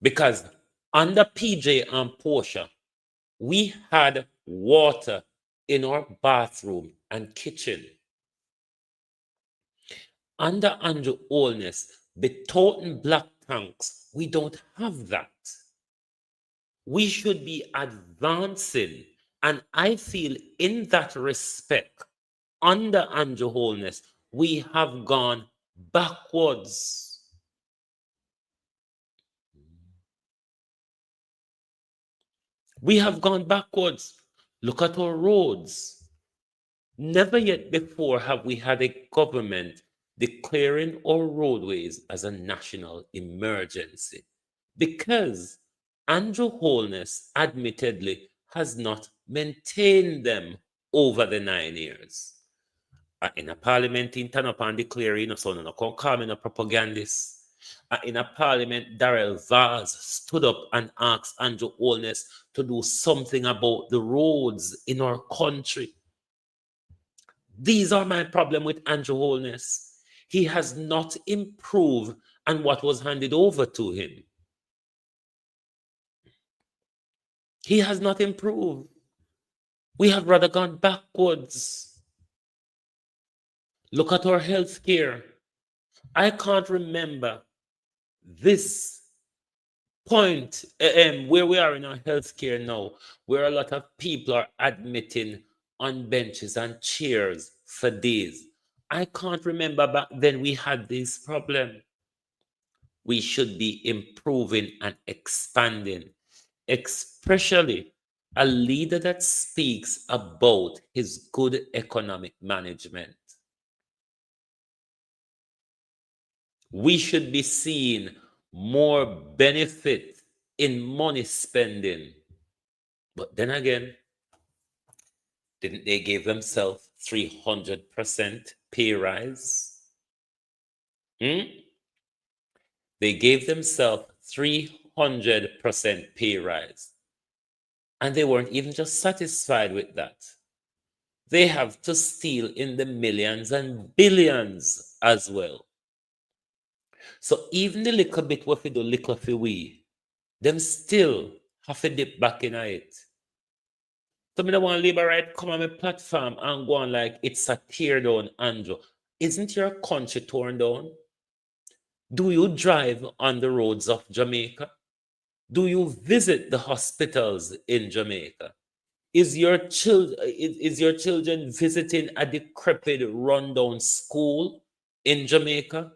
Because under PJ and Portia, we had water in our bathroom and kitchen. Under Andrew Holness, the total black tanks, we don't have that. We should be advancing. And I feel in that respect, under Andrew Holness, we have gone backwards. We have gone backwards. Look at our roads. Never yet before have we had a government declaring our roadways as a national emergency. because Andrew Holness admittedly has not maintained them over the 9 years. In a parliament, in turn up and declare, so no, come call me no propagandist. In a parliament, Darrell Vaz stood up and asked Andrew Holness to do something about the roads in our country. These are my problem with Andrew Holness. He has not improved on what was handed over to him. He has not improved. We have rather gone backwards. Look at our health care. I can't remember this point where we are in our healthcare now, where a lot of people are admitting on benches and chairs for days. I can't remember back then we had this problem. We should be improving and expanding, especially a leader that speaks about his good economic management. We should be seeing more benefit in money spending. But then again, didn't they give themselves 300% pay rise? They gave themselves 300% pay rise. And they weren't even just satisfied with that. They have to steal in the millions and billions as well. So even the little bit what we do, little for we, them still have to dip back in it. So me don't want Labour right come on my platform and go on like it's a tear down, Andrew. Isn't your country torn down? Do you drive on the roads of Jamaica? Do you visit the hospitals in Jamaica? Is your children visiting a decrepit, rundown school in Jamaica?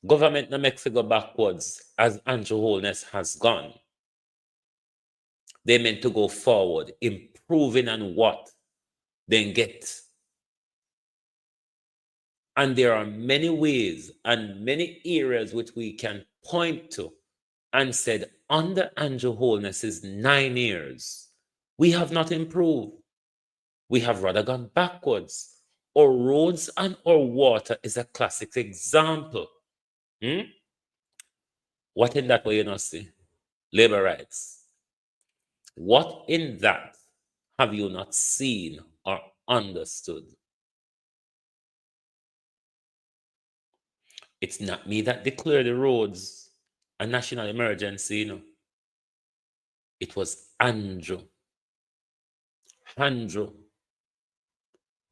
Government no make go backwards as Andrew Holness has gone. They meant to go forward, improving on what they get. And there are many ways and many areas which we can point to and said, under Andrew Holness's 9 years, we have not improved. We have rather gone backwards. Our roads and our water is a classic example. What in that way you not see? Labor rights. What in that have you not seen or understood? It's not me that declared the roads a national emergency, It was Andrew. Andrew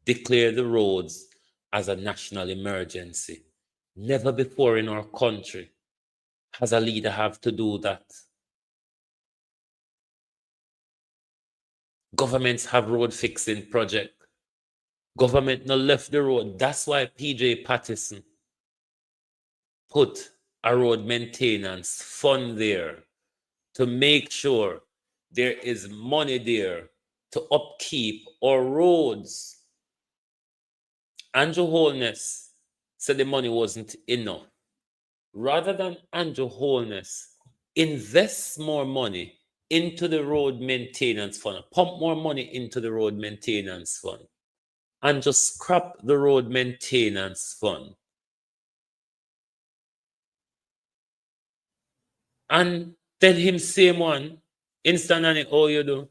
declared the roads as a national emergency. Never before in our country has a leader have to do that. Governments have road fixing project. Government no left the road. That's why PJ Patterson put a road maintenance fund there to make sure there is money there to upkeep our roads. Andrew Holness said the money wasn't enough. Rather than Andrew Holness invest more money into the road maintenance fund, pump more money into the road maintenance fund, and just scrap the road maintenance fund. And then him same one, instant and all you do.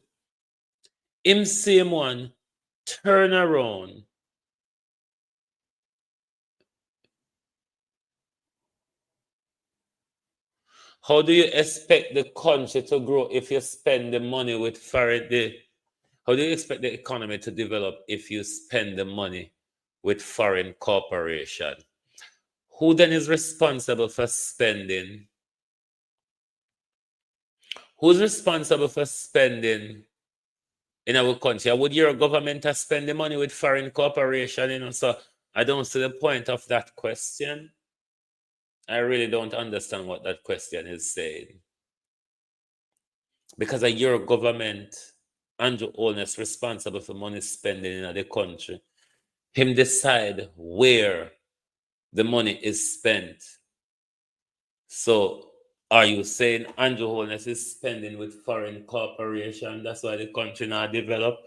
Him same one, turn around. How do you expect the country to grow if you spend the money with foreign? How do you expect the economy to develop if you spend the money with foreign corporation? Who then is responsible for spending? Who's responsible for spending in our country? Would your government have spend the money with foreign corporation? So I don't see the point of that question. I really don't understand what that question is saying. Because your government, Andrew Holness, responsible for money spending in the country. Him decide where the money is spent. So are you saying Andrew Holness is spending with foreign corporation? That's why the country not develop?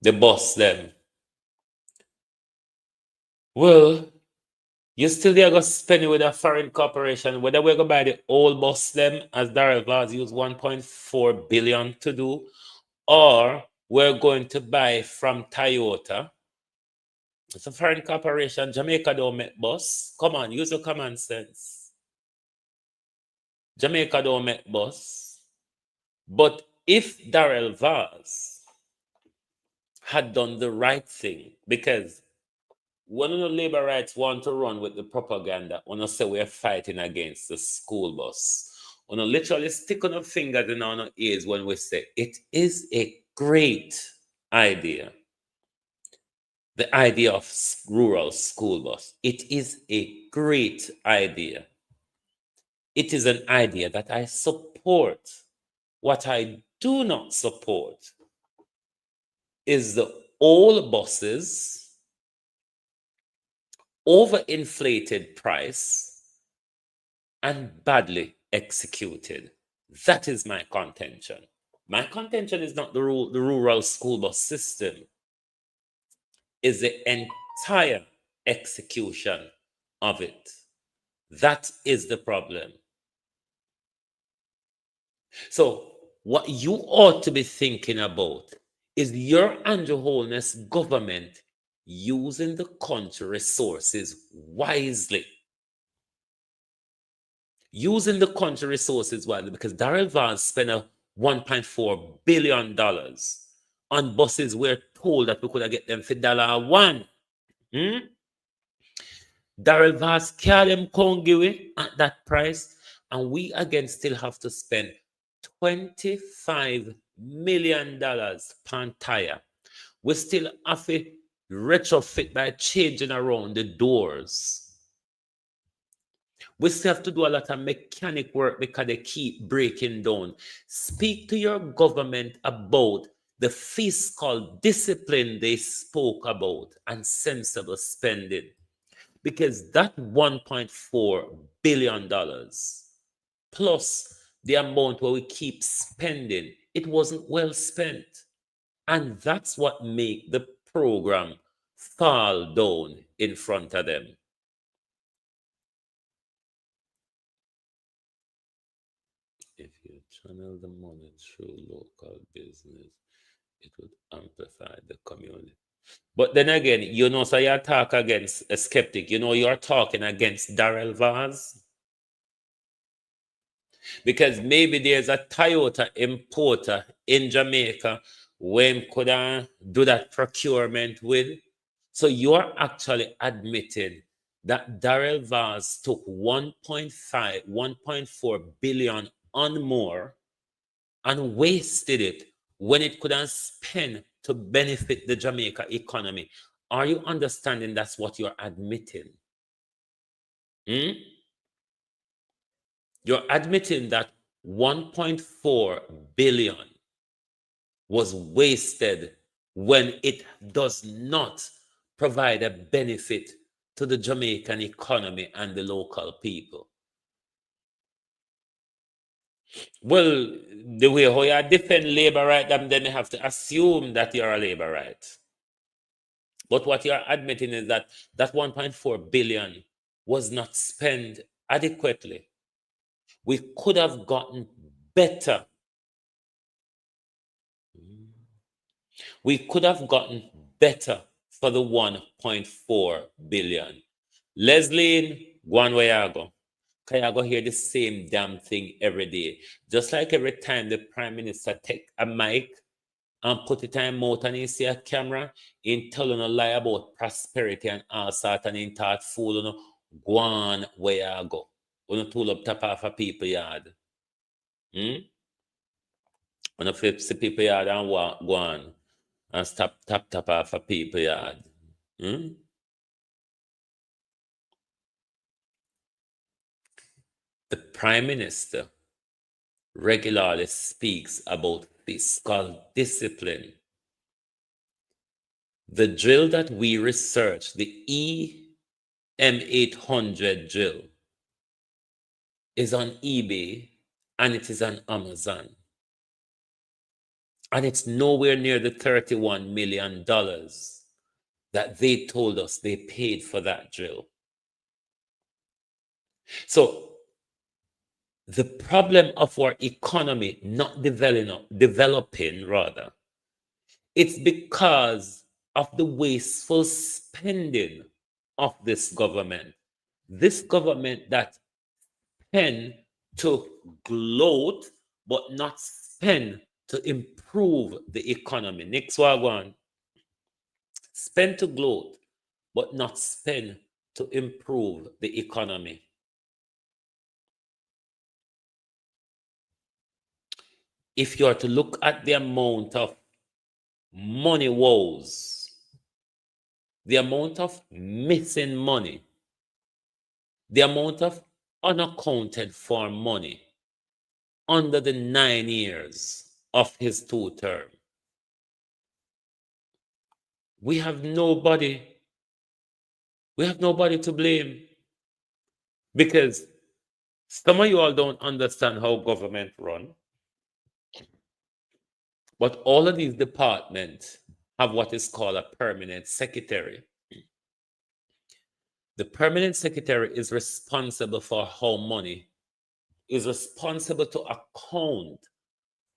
The boss them. Well, you still there go spend it with a foreign corporation, whether we're going to buy the old bus them, as Darrell Vaz used 1.4 billion to do, or we're going to buy from Toyota. It's a foreign corporation. Jamaica don't make bus. Come on, use your common sense. Jamaica don't make bus. But if Darrell Vaz had done the right thing, because when the labor rights want to run with the propaganda, when I say we're fighting against the school bus, when I literally stick on our fingers in our ears when we say it is a great idea. The idea of rural school bus. It is a great idea. It is an idea that I support. What I do not support is the old buses, overinflated price, and badly executed. That is my contention. My contention is not the rural school bus system, is the entire execution of it. That is the problem. So what you ought to be thinking about is your Andrew Holness government using the country resources wisely. Using the country resources wisely, because Darrell Vance spent a $1.4 billion on buses. We're told that we could have get them for $1. Darrell Vance carry them Congiwe at that price, and we again still have to spend $25 million per tire. We still have to retrofit by changing around the doors. We still have to do a lot of mechanic work because they keep breaking down. Speak to your government about the fiscal discipline they spoke about and sensible spending. Because that $1.4 billion plus the amount where we keep spending, it wasn't well spent. And that's what make the program fall down in front of them. If you channel the money through local business, it would amplify the community. But then again, you know, so you talk against a skeptic. You know, you're talking against Darrell Vaz. Because maybe there's a Toyota importer in Jamaica when could do that procurement with. So you're actually admitting that Darrell Vaz took 1.5, 1.4 billion on more and wasted it when it could have spent to benefit the Jamaica economy. Are you understanding that's what you're admitting? You're admitting that 1.4 billion was wasted when it does not provide a benefit to the Jamaican economy and the local people. Well, the way how you defend labor right, then they have to assume that you're a labor right. But what you're admitting is that that 1.4 billion was not spent adequately. We could have gotten better. We could have gotten better for the 1.4 billion. Leslie, go on where you go. Can you go hear the same damn thing every day? Just like every time the Prime Minister take a mic and put it in mouth and he see a camera, in telling a lie about prosperity and all sort, and in thought fool, go on where you go. When you tool up top of a people yard. When you flip see people yard and go on and stop tap off a people yard. The Prime Minister regularly speaks about fiscal discipline. The drill that we research, the M800 drill is on eBay and it is on Amazon. And it's nowhere near the $31 million that they told us they paid for that drill. So the problem of our economy not developing rather, it's because of the wasteful spending of this government. This government that spend to gloat, but not spend to improve the economy. Next one. Spend to gloat, but not spend to improve the economy. If you are to look at the amount of money woes, the amount of missing money, the amount of unaccounted for money under the 9 years of his 2 term, we have nobody to blame, because some of you all don't understand how government run, but all of these departments have what is called a permanent secretary. The permanent secretary is responsible for how money is responsible to account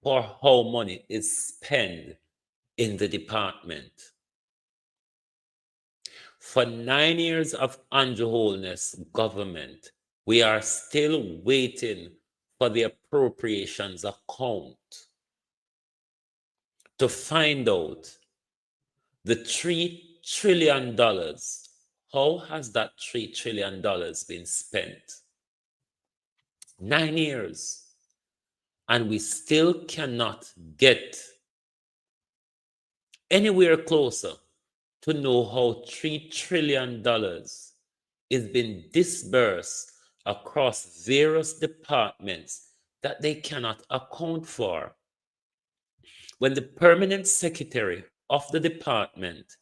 for how money is spent in the department. For 9 years of Andrew Holness government, we are still waiting for the appropriations account to find out the $3 trillion. How has that $3 trillion been spent? 9 years. And we still cannot get anywhere closer to know how $3 trillion is being disbursed across various departments that they cannot account for. When the permanent secretary of the department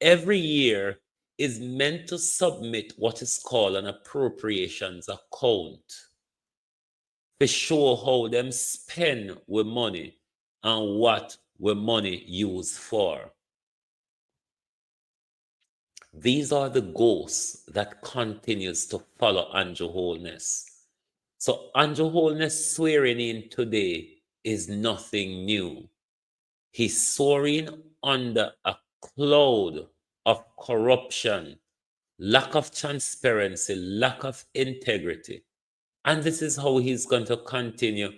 every year is meant to submit what is called an appropriations account to show how them spend with money and what with money used for. These are the ghosts that continues to follow Andrew Holness. So Andrew Holness swearing in today is nothing new. He's soaring under a cloud of corruption, lack of transparency, lack of integrity. And this is how he's going to continue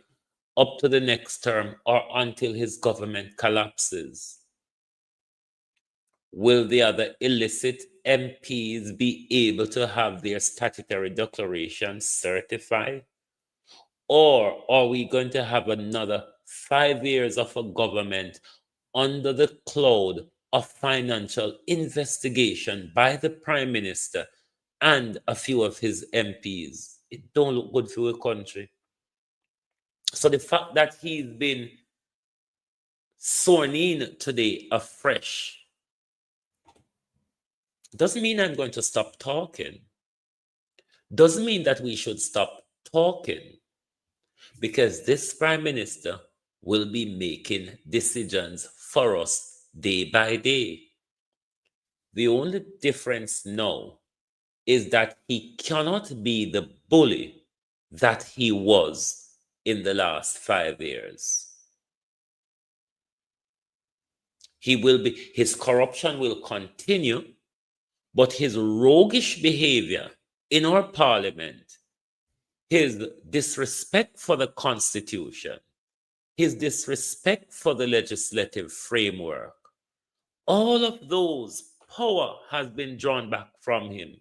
up to the next term or until his government collapses. Will the other illicit MPs be able to have their statutory declarations certified? Or are we going to have another 5 years of a government under the cloud of financial investigation by the Prime Minister and a few of his MPs? It don't look good for a country. So the fact that he's been sworn in today afresh doesn't mean I'm going to stop talking. Doesn't mean that we should stop talking, because this Prime Minister will be making decisions for us day by day. The only difference now is that he cannot be the bully that he was in the last 5 years. His corruption will continue, but his roguish behavior in our parliament, his disrespect for the Constitution, his disrespect for the legislative framework, all of those power has been drawn back from him.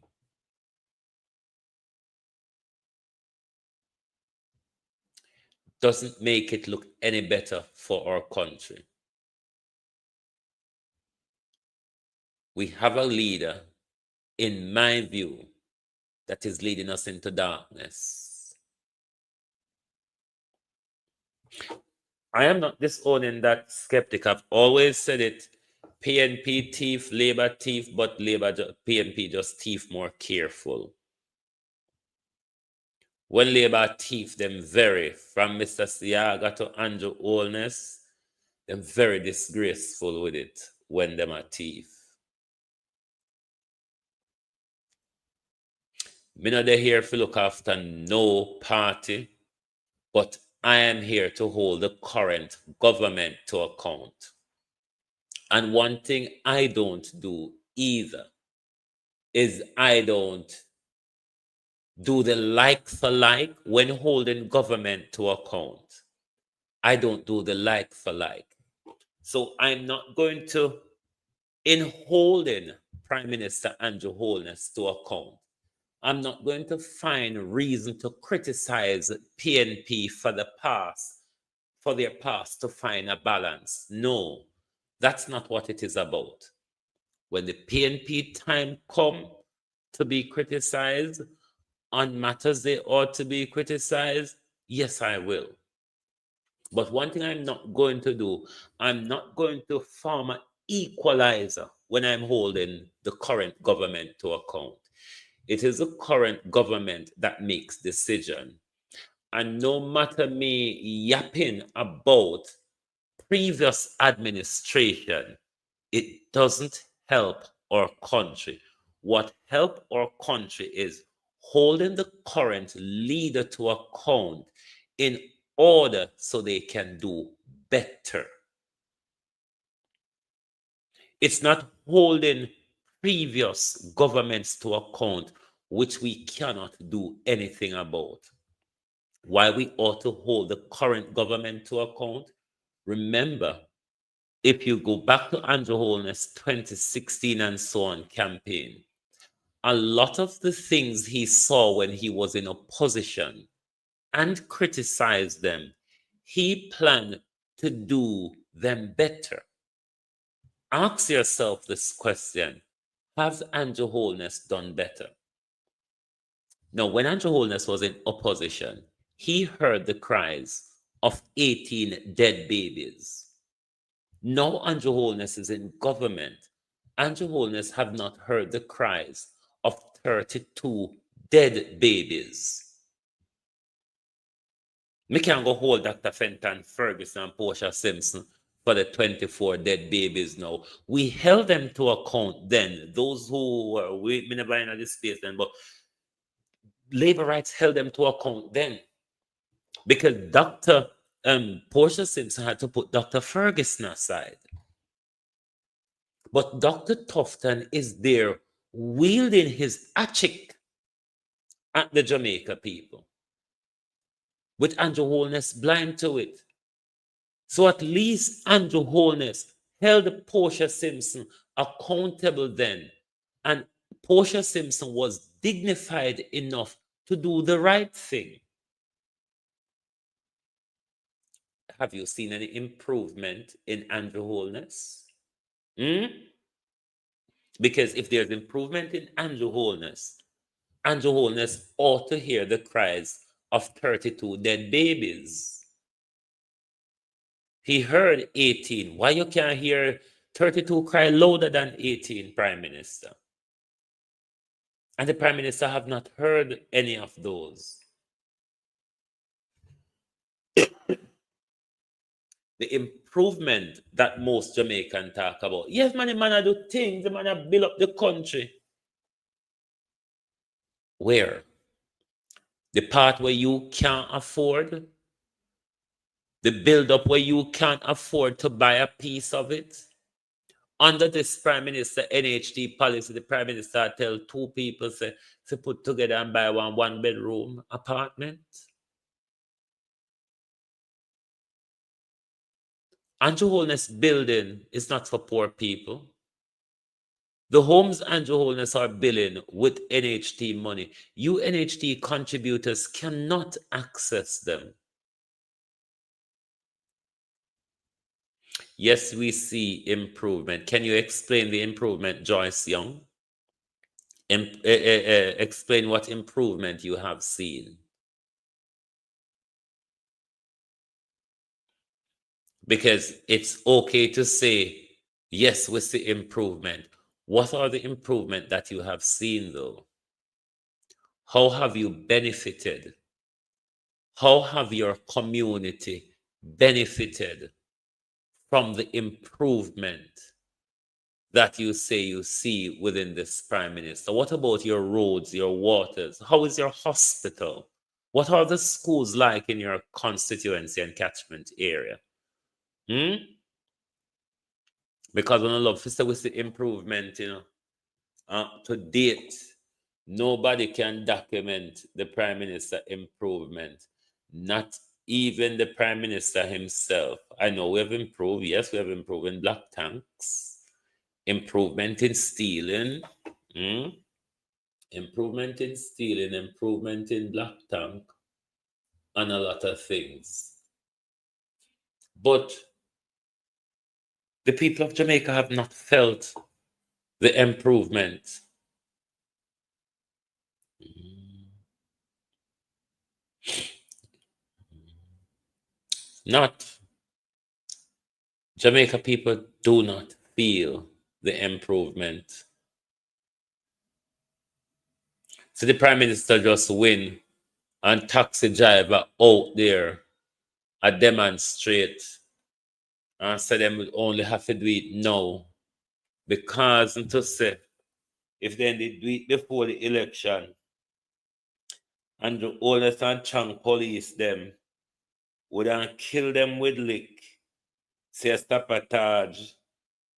Doesn't make it look any better for our country. We have a leader, in my view, that is leading us into darkness. I am not disowning that skeptic. I've always said it. PNP thief, Labour thief, but PNP just thief more careful. When Labour thief, them very, from Mr. Siaga to Andrew Holness, them very disgraceful with it when them a thief. Me not dey here to look after no party, but I am here to hold the current government to account. And one thing I don't do either is I don't do the like for like when holding government to account. I don't do the like for like. So I'm not going to, in holding Prime Minister Andrew Holness to account, I'm not going to find reason to criticize PNP for the past, for their past to find a balance. No, that's not what it is about. When the PNP time come to be criticized on matters they ought to be criticized, yes, I will. But one thing I'm not going to do, I'm not going to form an equalizer when I'm holding the current government to account. It is the current government that makes decision. And no matter me yapping about previous administration, it doesn't help our country. What help our country is holding the current leader to account in order so they can do better. It's not holding previous governments to account, which we cannot do anything about. Why we ought to hold the current government to account? Remember, if you go back to Andrew Holness 2016 and so on campaign, a lot of the things he saw when he was in opposition and criticized them, he planned to do them better. Ask yourself this question: has Andrew Holness done better? Now, when Andrew Holness was in opposition, he heard the cries of 18 dead babies. Now Andrew Holness is in government. Andrew Holness have not heard the cries of 32 dead babies. Me can go hold Dr. Fenton Ferguson and Portia Simpson for the 24 dead babies now. We held them to account then. Those who were, we never in this space then, but labor rights held them to account then. Because Dr. Portia Simpson had to put Dr. Ferguson aside. But Dr. Tufton is there wielding his hatchet at the Jamaica people, with Andrew Holness blind to it. So at least Andrew Holness held Portia Simpson accountable then. And Portia Simpson was dignified enough to do the right thing. Have you seen any improvement in Andrew Holness? Because if there's improvement in Andrew Holness ought to hear the cries of 32 dead babies. He heard 18. Why you can't hear 32 cry louder than 18, Prime Minister? And the Prime Minister have not heard any of those. The improvement that most Jamaicans talk about. Yes, man, the man do things, the man build up the country. Where? The part where you can't afford? The build up where you can't afford to buy a piece of it? Under this Prime Minister NHD policy, the Prime Minister tell two people to put together and buy one bedroom apartment. Andrew Holness building is not for poor people. The homes Andrew Holness are building with NHT money, you NHT contributors cannot access them. Yes, we see improvement. Can you explain the improvement, Joyce Young? Explain what improvement you have seen. Because it's okay to say Yes, we see improvement. What are the improvement that you have seen though? How have you benefited? How have your community benefited from the improvement that you say you see within this prime minister? What about your roads, your waters? How is your hospital? What are the schools like in your constituency and catchment area? Hmm? Because when I love to say we see improvement, to date, nobody can document the prime minister improvement, not even the prime minister himself. I know we have improved. Yes, we have improved in black tanks, improvement in stealing, mm, improvement in stealing, improvement in black tank, and a lot of things. But the people of Jamaica have not felt the improvement. Not Jamaica people do not feel the improvement. So the prime minister just win and taxi driver out there a demonstrate and say them would only have to do it now because to say if then they do it before the election and the oldest and chunk police them would kill them with lick, say sabotage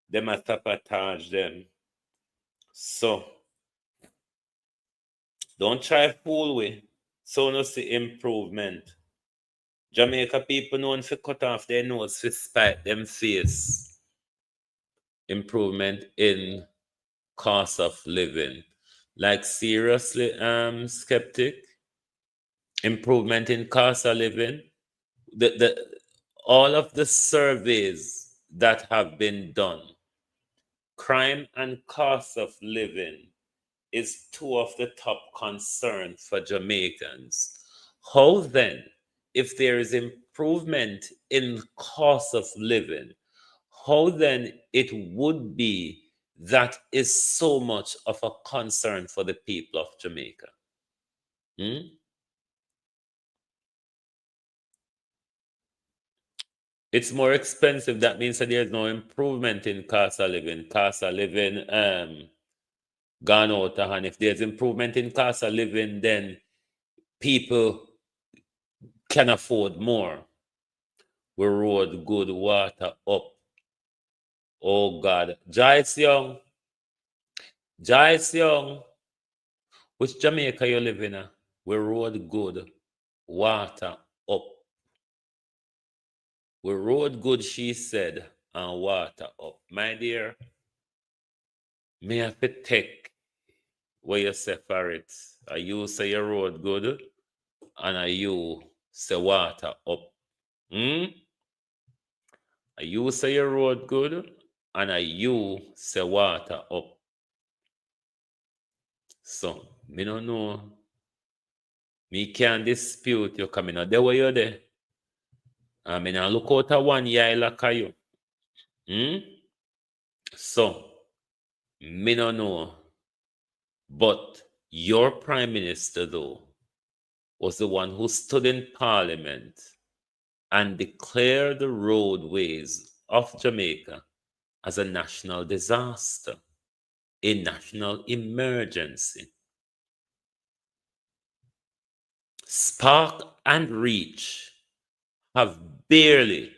them a sabotage them. So don't try fool with. So no see improvement. Jamaica people known for cut off their nose for spite them face. Improvement in cost of living. Like seriously, skeptic. Improvement in cost of living. The all of the surveys that have been done, crime and cost of living is two of the top concerns for Jamaicans. How then, if there is improvement in cost of living, how then it would be that is so much of a concern for the people of Jamaica? Hmm? It's more expensive. That means that there's no improvement in cost of living. Cost of living gone out of hand. If there's improvement in cost of living, then people can afford more. We road good water up. Oh God. Joyce Young. Joyce Young. Which Jamaica you live in? We road good water up. We road good, she said, and water up. My dear, may I have to take where you say for it. Are you say your road good and are you say water up? Hmm? Are you say your road good and are you say water up? So, me no know. Me can't dispute you coming out there where you're there. I mean, I look out at one eye like you. Hmm? So, me no know. But your prime minister, though, was the one who stood in parliament and declared the roadways of Jamaica as a national disaster, a national emergency. Spark and Reach have barely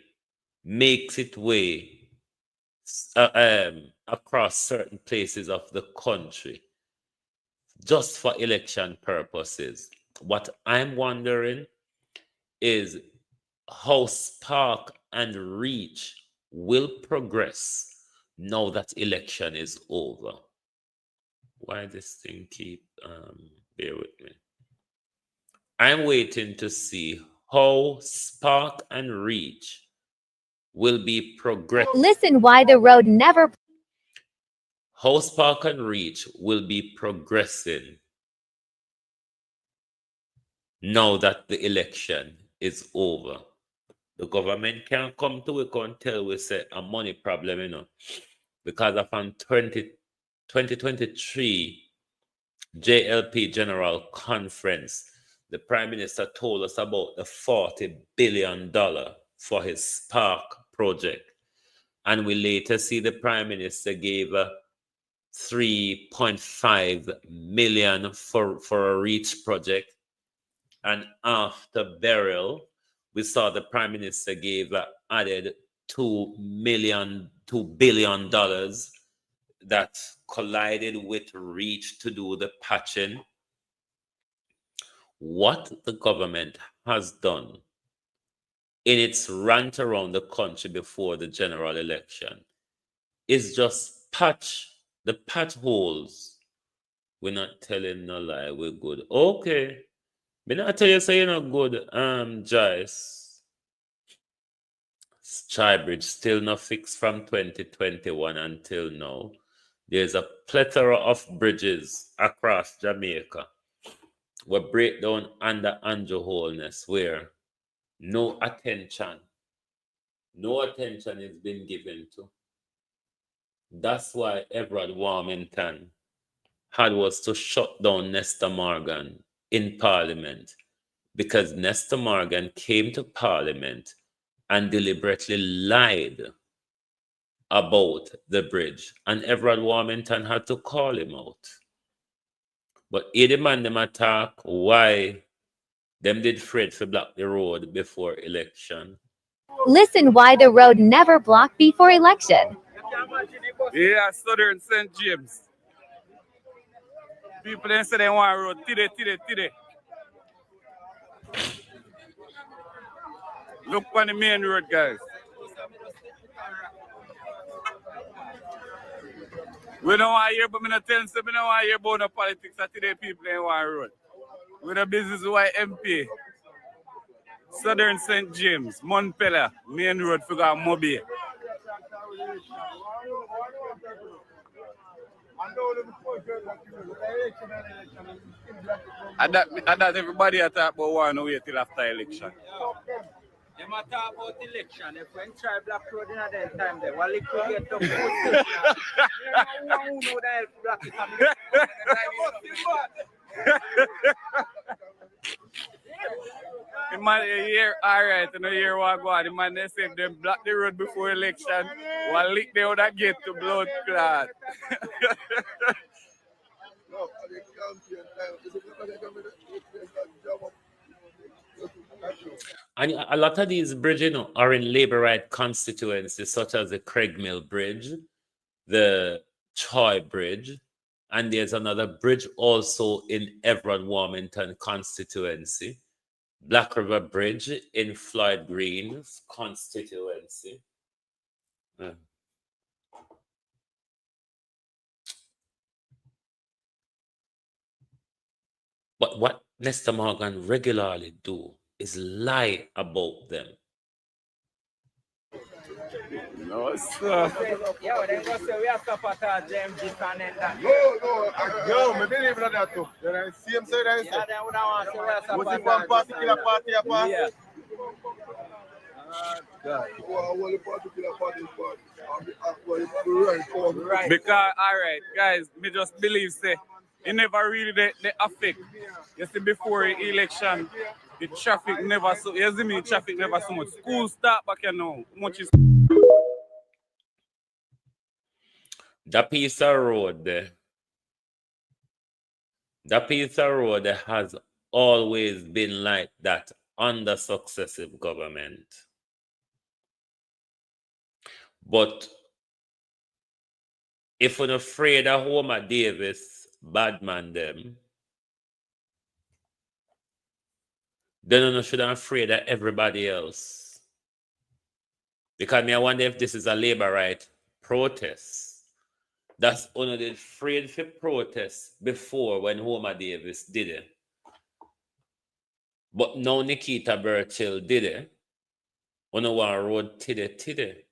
makes its way across certain places of the country just for election purposes. What I'm wondering is how Spark and Reach will progress now that election is over. Why this thing keep bear with me? I'm waiting to see how Spark and Reach will be progressing. Listen why the road never. How Spark and Reach will be progressing now that the election is over. The government can't come to we and tell we say a money problem, because of an 2023 JLP General Conference, the Prime Minister told us about the $40 billion for his Spark project. And we later see the Prime Minister gave 3.5 million for a REACH project. And after burial, we saw the Prime Minister gave added $2 billion that collided with REACH to do the patching. What the government has done in its rant around the country before the general election is just patch the potholes. We're not telling no lie, we're good. Okay. Me not tell you say you're not good, Joyce. Skybridge still not fixed from 2021 until now. There's a plethora of bridges across Jamaica were break down under Andrew Holness where no attention is being given to. That's why Everard Warmington was to shut down Nestor Morgan in Parliament, because Nestor Morgan came to Parliament and deliberately lied about the bridge, and Everard Warmington had to call him out. But he demand them attack why them did afraid to block the road before election. Listen why the road never blocked before election. Yeah, Southern St. James. People didn't say they want a road today. Look on the main road, guys. We don't want to hear, but we don't tell them, we don't want to hear about the politics that today people ain't want a road. We're the business with MP. Southern St. James, Montpellier, main road for Mobi. And that everybody talk about want to wait till after election. They might talk about election. If we try Black Road in that time, they will liquidate the food. Who know that Black The man here, all right, you know, here what go on. The man they say if they block the road before election, will lick the other gate to blood clot. And a lot of these bridges, are in labor right constituencies, such as the Craigmill Bridge, the Troy Bridge, and there's another bridge also in Everard Warmington constituency, Black River Bridge in Floyd Green's constituency. But what Nestor Morgan regularly do is lie about them. No, sir. Yeah, they go say we have to put our JMG fan in that. Yo, me believe in that too. Then I see him say that. Yeah, they would want to say we have to Was put it one particular party apart? Yeah. Right. Because, all right, guys, me just believe, say, it never really they affect. You see, before the election, the traffic never so, you see me, traffic never so much. School start back, you know, much is. That piece of road there, has always been like that under successive government. But if you're afraid of Homer Davis, bad man them, then you should be afraid of everybody else. Because I wonder if this is a labor right protest. That's only afraid for protest before when Homer Davis did it. But now Nikita Burchill did it. On a road today.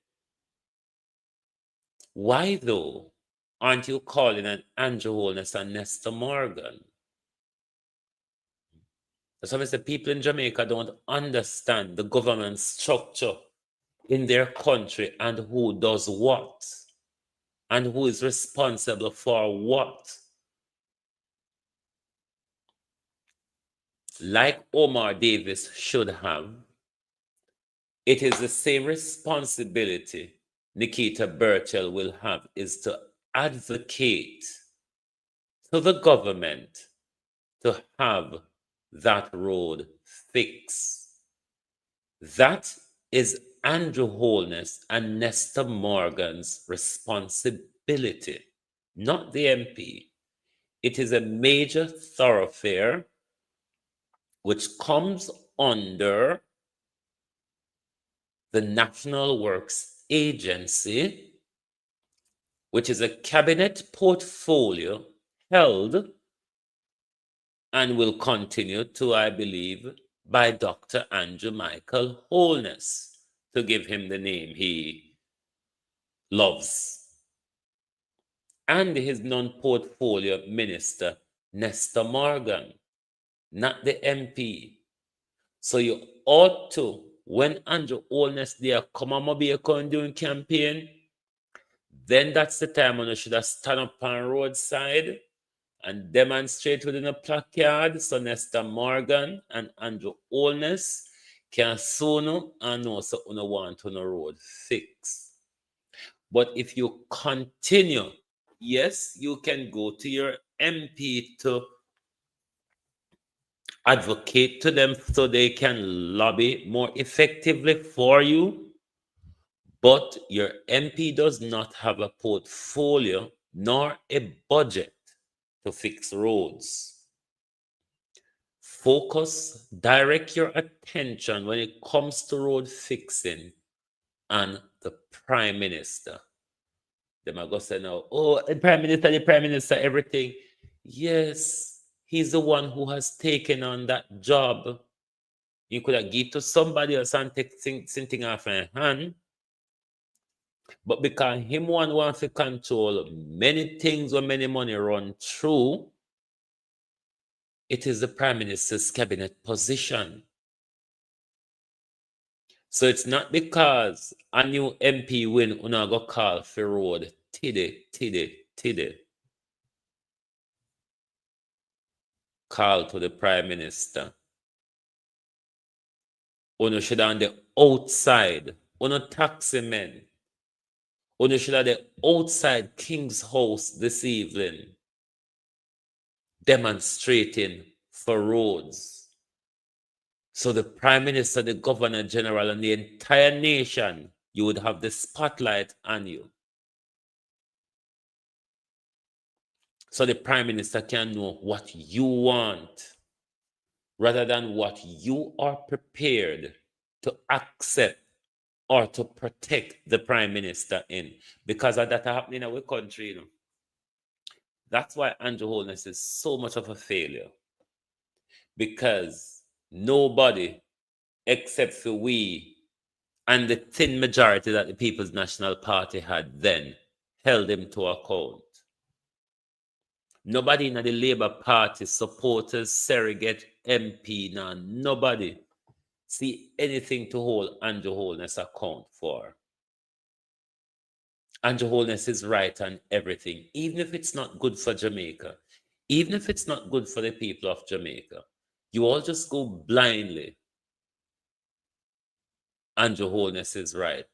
Why though aren't you calling an Andrew Holness and Nestor Morgan? That's why I say people in Jamaica don't understand the government structure in their country and who does what. and who is responsible for what. Like Omar Davis should have, it is the same responsibility Nikita Burchell will have, is to advocate to the government to have that road fixed. That is Andrew Holness and Nestor Morgan's responsibility, not the MP. It is a major thoroughfare which comes under the National Works Agency, which is a cabinet portfolio held and will continue to, I believe, by Dr. Andrew Michael Holness, to give him the name he loves, and his non-portfolio minister, Nestor Morgan, not the MP. So you ought to, when Andrew Holness there come on Mobile doing campaign, then that's the time when you should have stand up on roadside and demonstrate within a placard so Nestor Morgan and Andrew Holness can soon and know so you want on the road fix. But if you continue, yes, you can go to your MP to advocate to them so they can lobby more effectively for you. But your MP does not have a portfolio nor a budget to fix roads. Focus, direct your attention when it comes to road fixing on the Prime Minister. They might go say now, oh, the Prime Minister, everything. Yes, he's the one who has taken on that job. You could have give to somebody else and take something off a hand. But because him wants to control many things or many money run through, it is the Prime Minister's cabinet position. So it's not because a new MP win, una go call for road tiddy. Call to the Prime Minister. Una should on the outside, una taxi men. Una should have the outside King's House this evening, demonstrating for roads. So the Prime Minister, the Governor General, and the entire nation, you would have the spotlight on you. So the Prime Minister can know what you want, rather than what you are prepared to accept or to protect the Prime Minister in. Because of that happening in our country, you know. That's why Andrew Holness is so much of a failure. Because nobody, except for we and the thin majority that the People's National Party had then, held him to account. Nobody in the Labour Party, supporters, surrogate, MP, nobody see anything to hold Andrew Holness account for. Andrew Holness is right on everything, even if it's not good for Jamaica, even if it's not good for the people of Jamaica. You all just go blindly. Andrew Holness is right.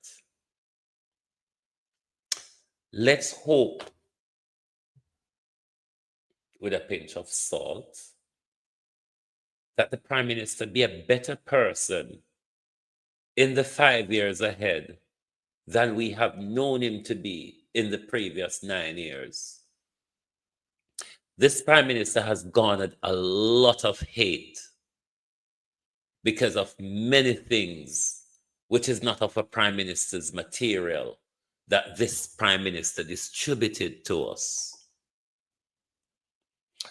Let's hope, with a pinch of salt, that the Prime Minister be a better person in the 5 years ahead than we have known him to be in the previous 9 years. This Prime Minister has garnered a lot of hate because of many things which is not of a Prime Minister's material that this Prime Minister distributed to us.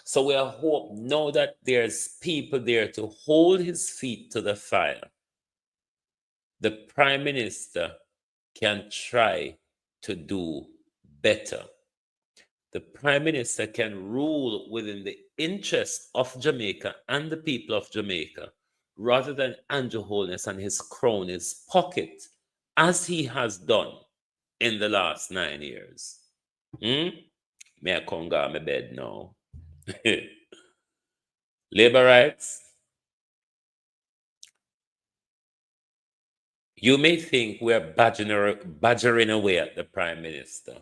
So we hope now that there's people there to hold his feet to the fire, the Prime Minister can try to do better. The Prime Minister can rule within the interest of Jamaica and the people of Jamaica, rather than Andrew Holness and his cronies' pocket, as he has done in the last 9 years. Hmm? May I come go on my bed now. Labor rights. You may think we're badgering away at the Prime Minister,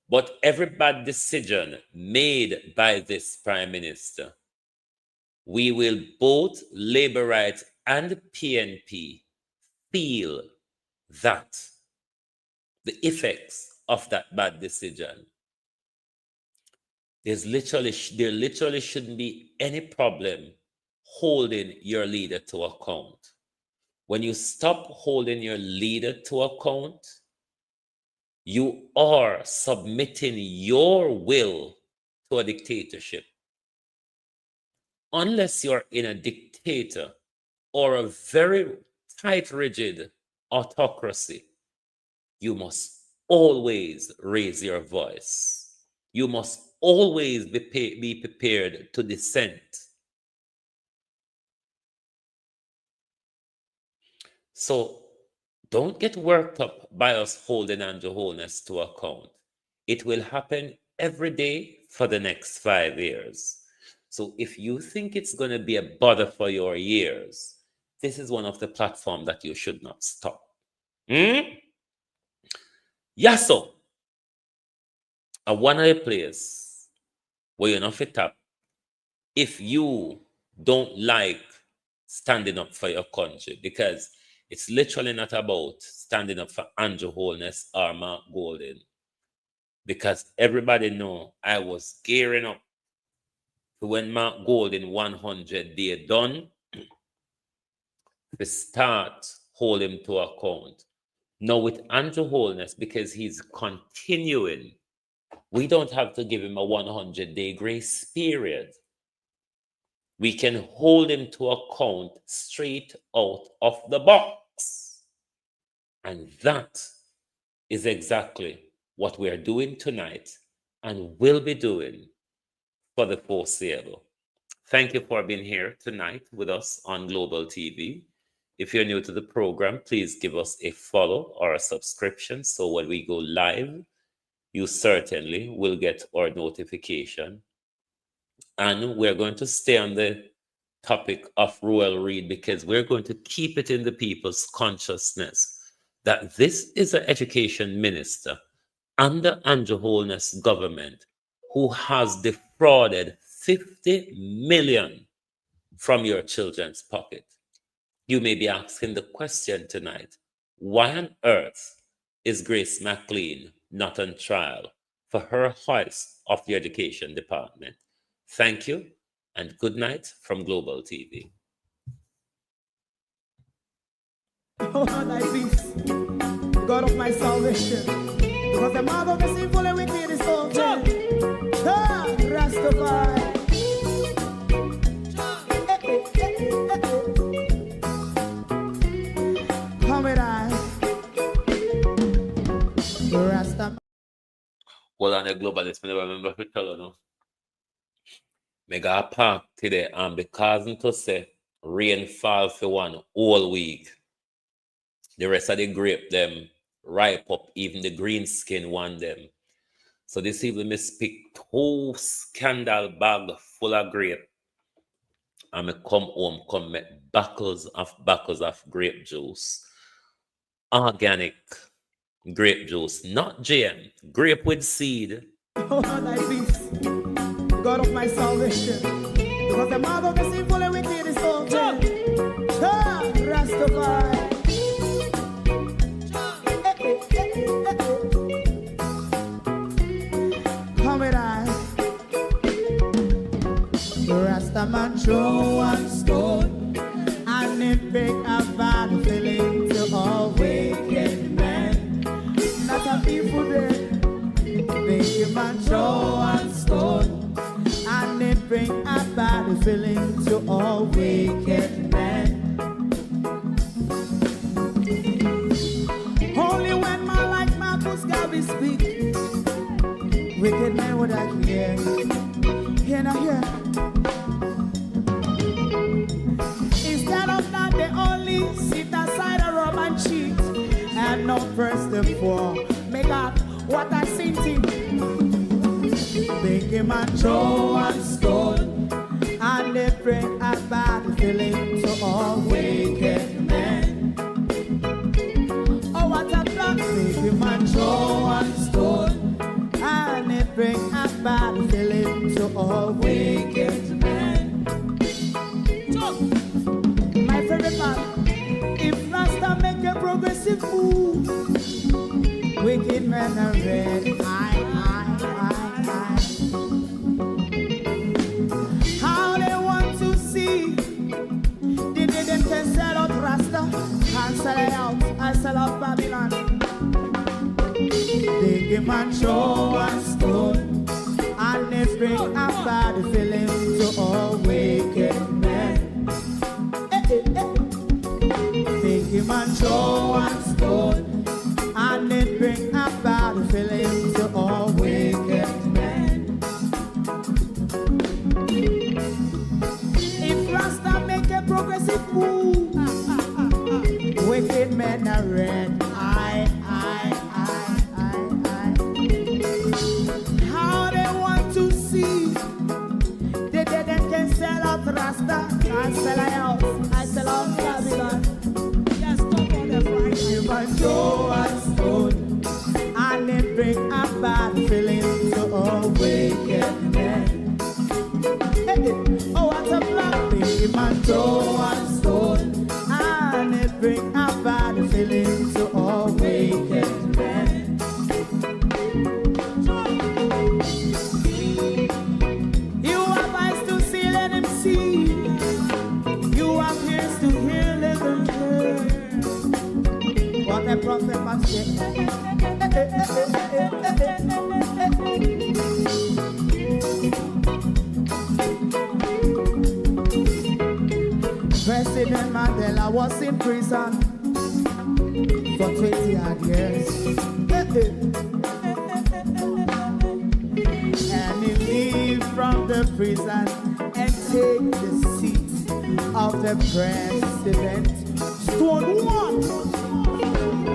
but every bad decision made by this Prime Minister, we will both labor rights and PNP feel that the effects of that bad decision. There literally shouldn't be any problem holding your leader to account. When you stop holding your leader to account, you are submitting your will to a dictatorship. Unless you're in a dictator or a very tight, rigid autocracy, you must always raise your voice. You must always be prepared to dissent. So don't get worked up by us holding Andrew Holness to account. It will happen every day for the next 5 years. So if you think it's going to be a bother for your years, this is one of the platforms that you should not stop. Yasso, a one of the place where you're not fit up if you don't like standing up for your country, because it's literally not about standing up for Andrew Holness or Mark Golden, because everybody know I was gearing up to when Mark Golden 100 day done to start holding him to account. Now with Andrew Holness, because he's continuing, we don't have to give him a 100-day grace period. We can hold him to account straight out of the box. And that is exactly what we are doing tonight and will be doing for the foreseeable. Thank you for being here tonight with us on Global TV. If you're new to the program, please give us a follow or a subscription so when we go live, you certainly will get our notification. And we're going to stay on the topic of Royal Read because we're going to keep it in the people's consciousness that this is an education minister under Andrew Holness government who has defrauded 50 million from your children's pocket. You may be asking the question tonight, why on earth is Grace McLean not on trial for her hoist of the education department? Thank you and good night from Global TV. Oh, thy peace, God of my salvation, because the mouth of the sinful and wicked is open. Rastafari. Come with I, Rastafari. Well, on the globalist, I never remember to tell you no. Me got park today and because to say rain fall for one whole week. The rest of the grape them ripe up, even the green skin one them. So this evening me pick 2 scandal bag full of grape. And me come home, come make buckles of grape juice. Organic grape juice, not GM, grape with seed. Oh, thy peace, God of my salvation, because the mouth of the sinful and wicked is open. Rastafari. Come with I, Rastaman throw one stone, and it bring a bad feeling to all wicked men. Not a people there. Make a man throw one stone, and it bring a bad feeling to all wicked men. Only when man like Marcus Garvey speak, wicked men would I hear. Hear not hear. Instead of that, they only sit aside and rub and cheat, and not press the poor. Make God What a city. Big man throw one stone, and they bring a bad feeling to all wicked men. Oh, what a block. Big man throw one stone, and they bring a bad feeling to all wicked men. My favorite part, if Rasta make a progressive move, wicked men are red. How they want to see, they didn't can sell out Rasta and sell it out, I sell out Babylon. Big man throw one stone, and they bring a bad feeling to all wicked men. Big man throw one stone, and they bring a bad feeling to all wicked men. If Rasta make a progressive move, wicked men are red. How they want to see, they didn't can sell out Rasta, I sell out, I sell out Babylon. Yes, come on, the Friday. Big man throw one stone, and they bring a bad feeling to all wicked men. Oh, what a black. Big man throw one stone, and they bring a bad feeling to all wicked men. You have eyes to see, let him see. You have ears to hear, let them hear. What a prophet must say. President Mandela was in prison for 20 odd years. And he leave from the prison and take the seat of the president. Stone one.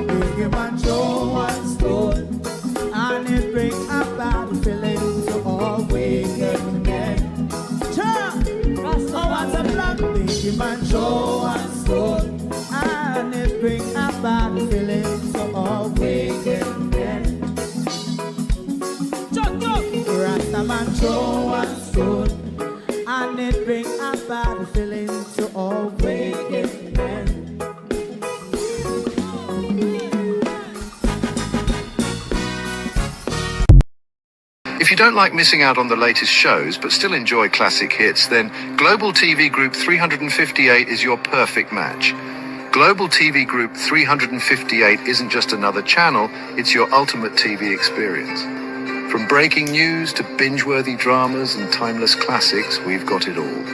Big man throw one stone, and it bring a bad feeling to all wicked men. Oh, what a black. Big man throw one stone, and it bring a bad feeling to all wicked men. Rasta man throw one stone, and it bring a bad feeling to all wicked men. If you don't like missing out on the latest shows but still enjoy classic hits, then Global TV Group 358 is your perfect match. Global TV Group 358 isn't just another channel, it's your ultimate TV experience. From breaking news to binge-worthy dramas and timeless classics, we've got it all.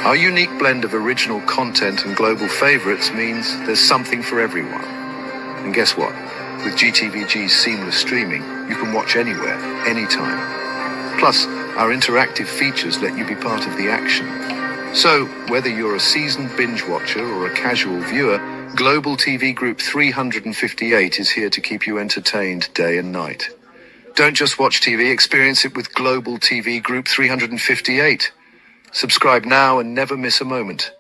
Our unique blend of original content and global favorites means there's something for everyone. And guess what? With GTVG's seamless streaming, you can watch anywhere, anytime. Plus, our interactive features let you be part of the action. So, whether you're a seasoned binge watcher or a casual viewer, Global TV Group 358 is here to keep you entertained day and night. Don't just watch TV, experience it with Global TV Group 358. Subscribe now and never miss a moment.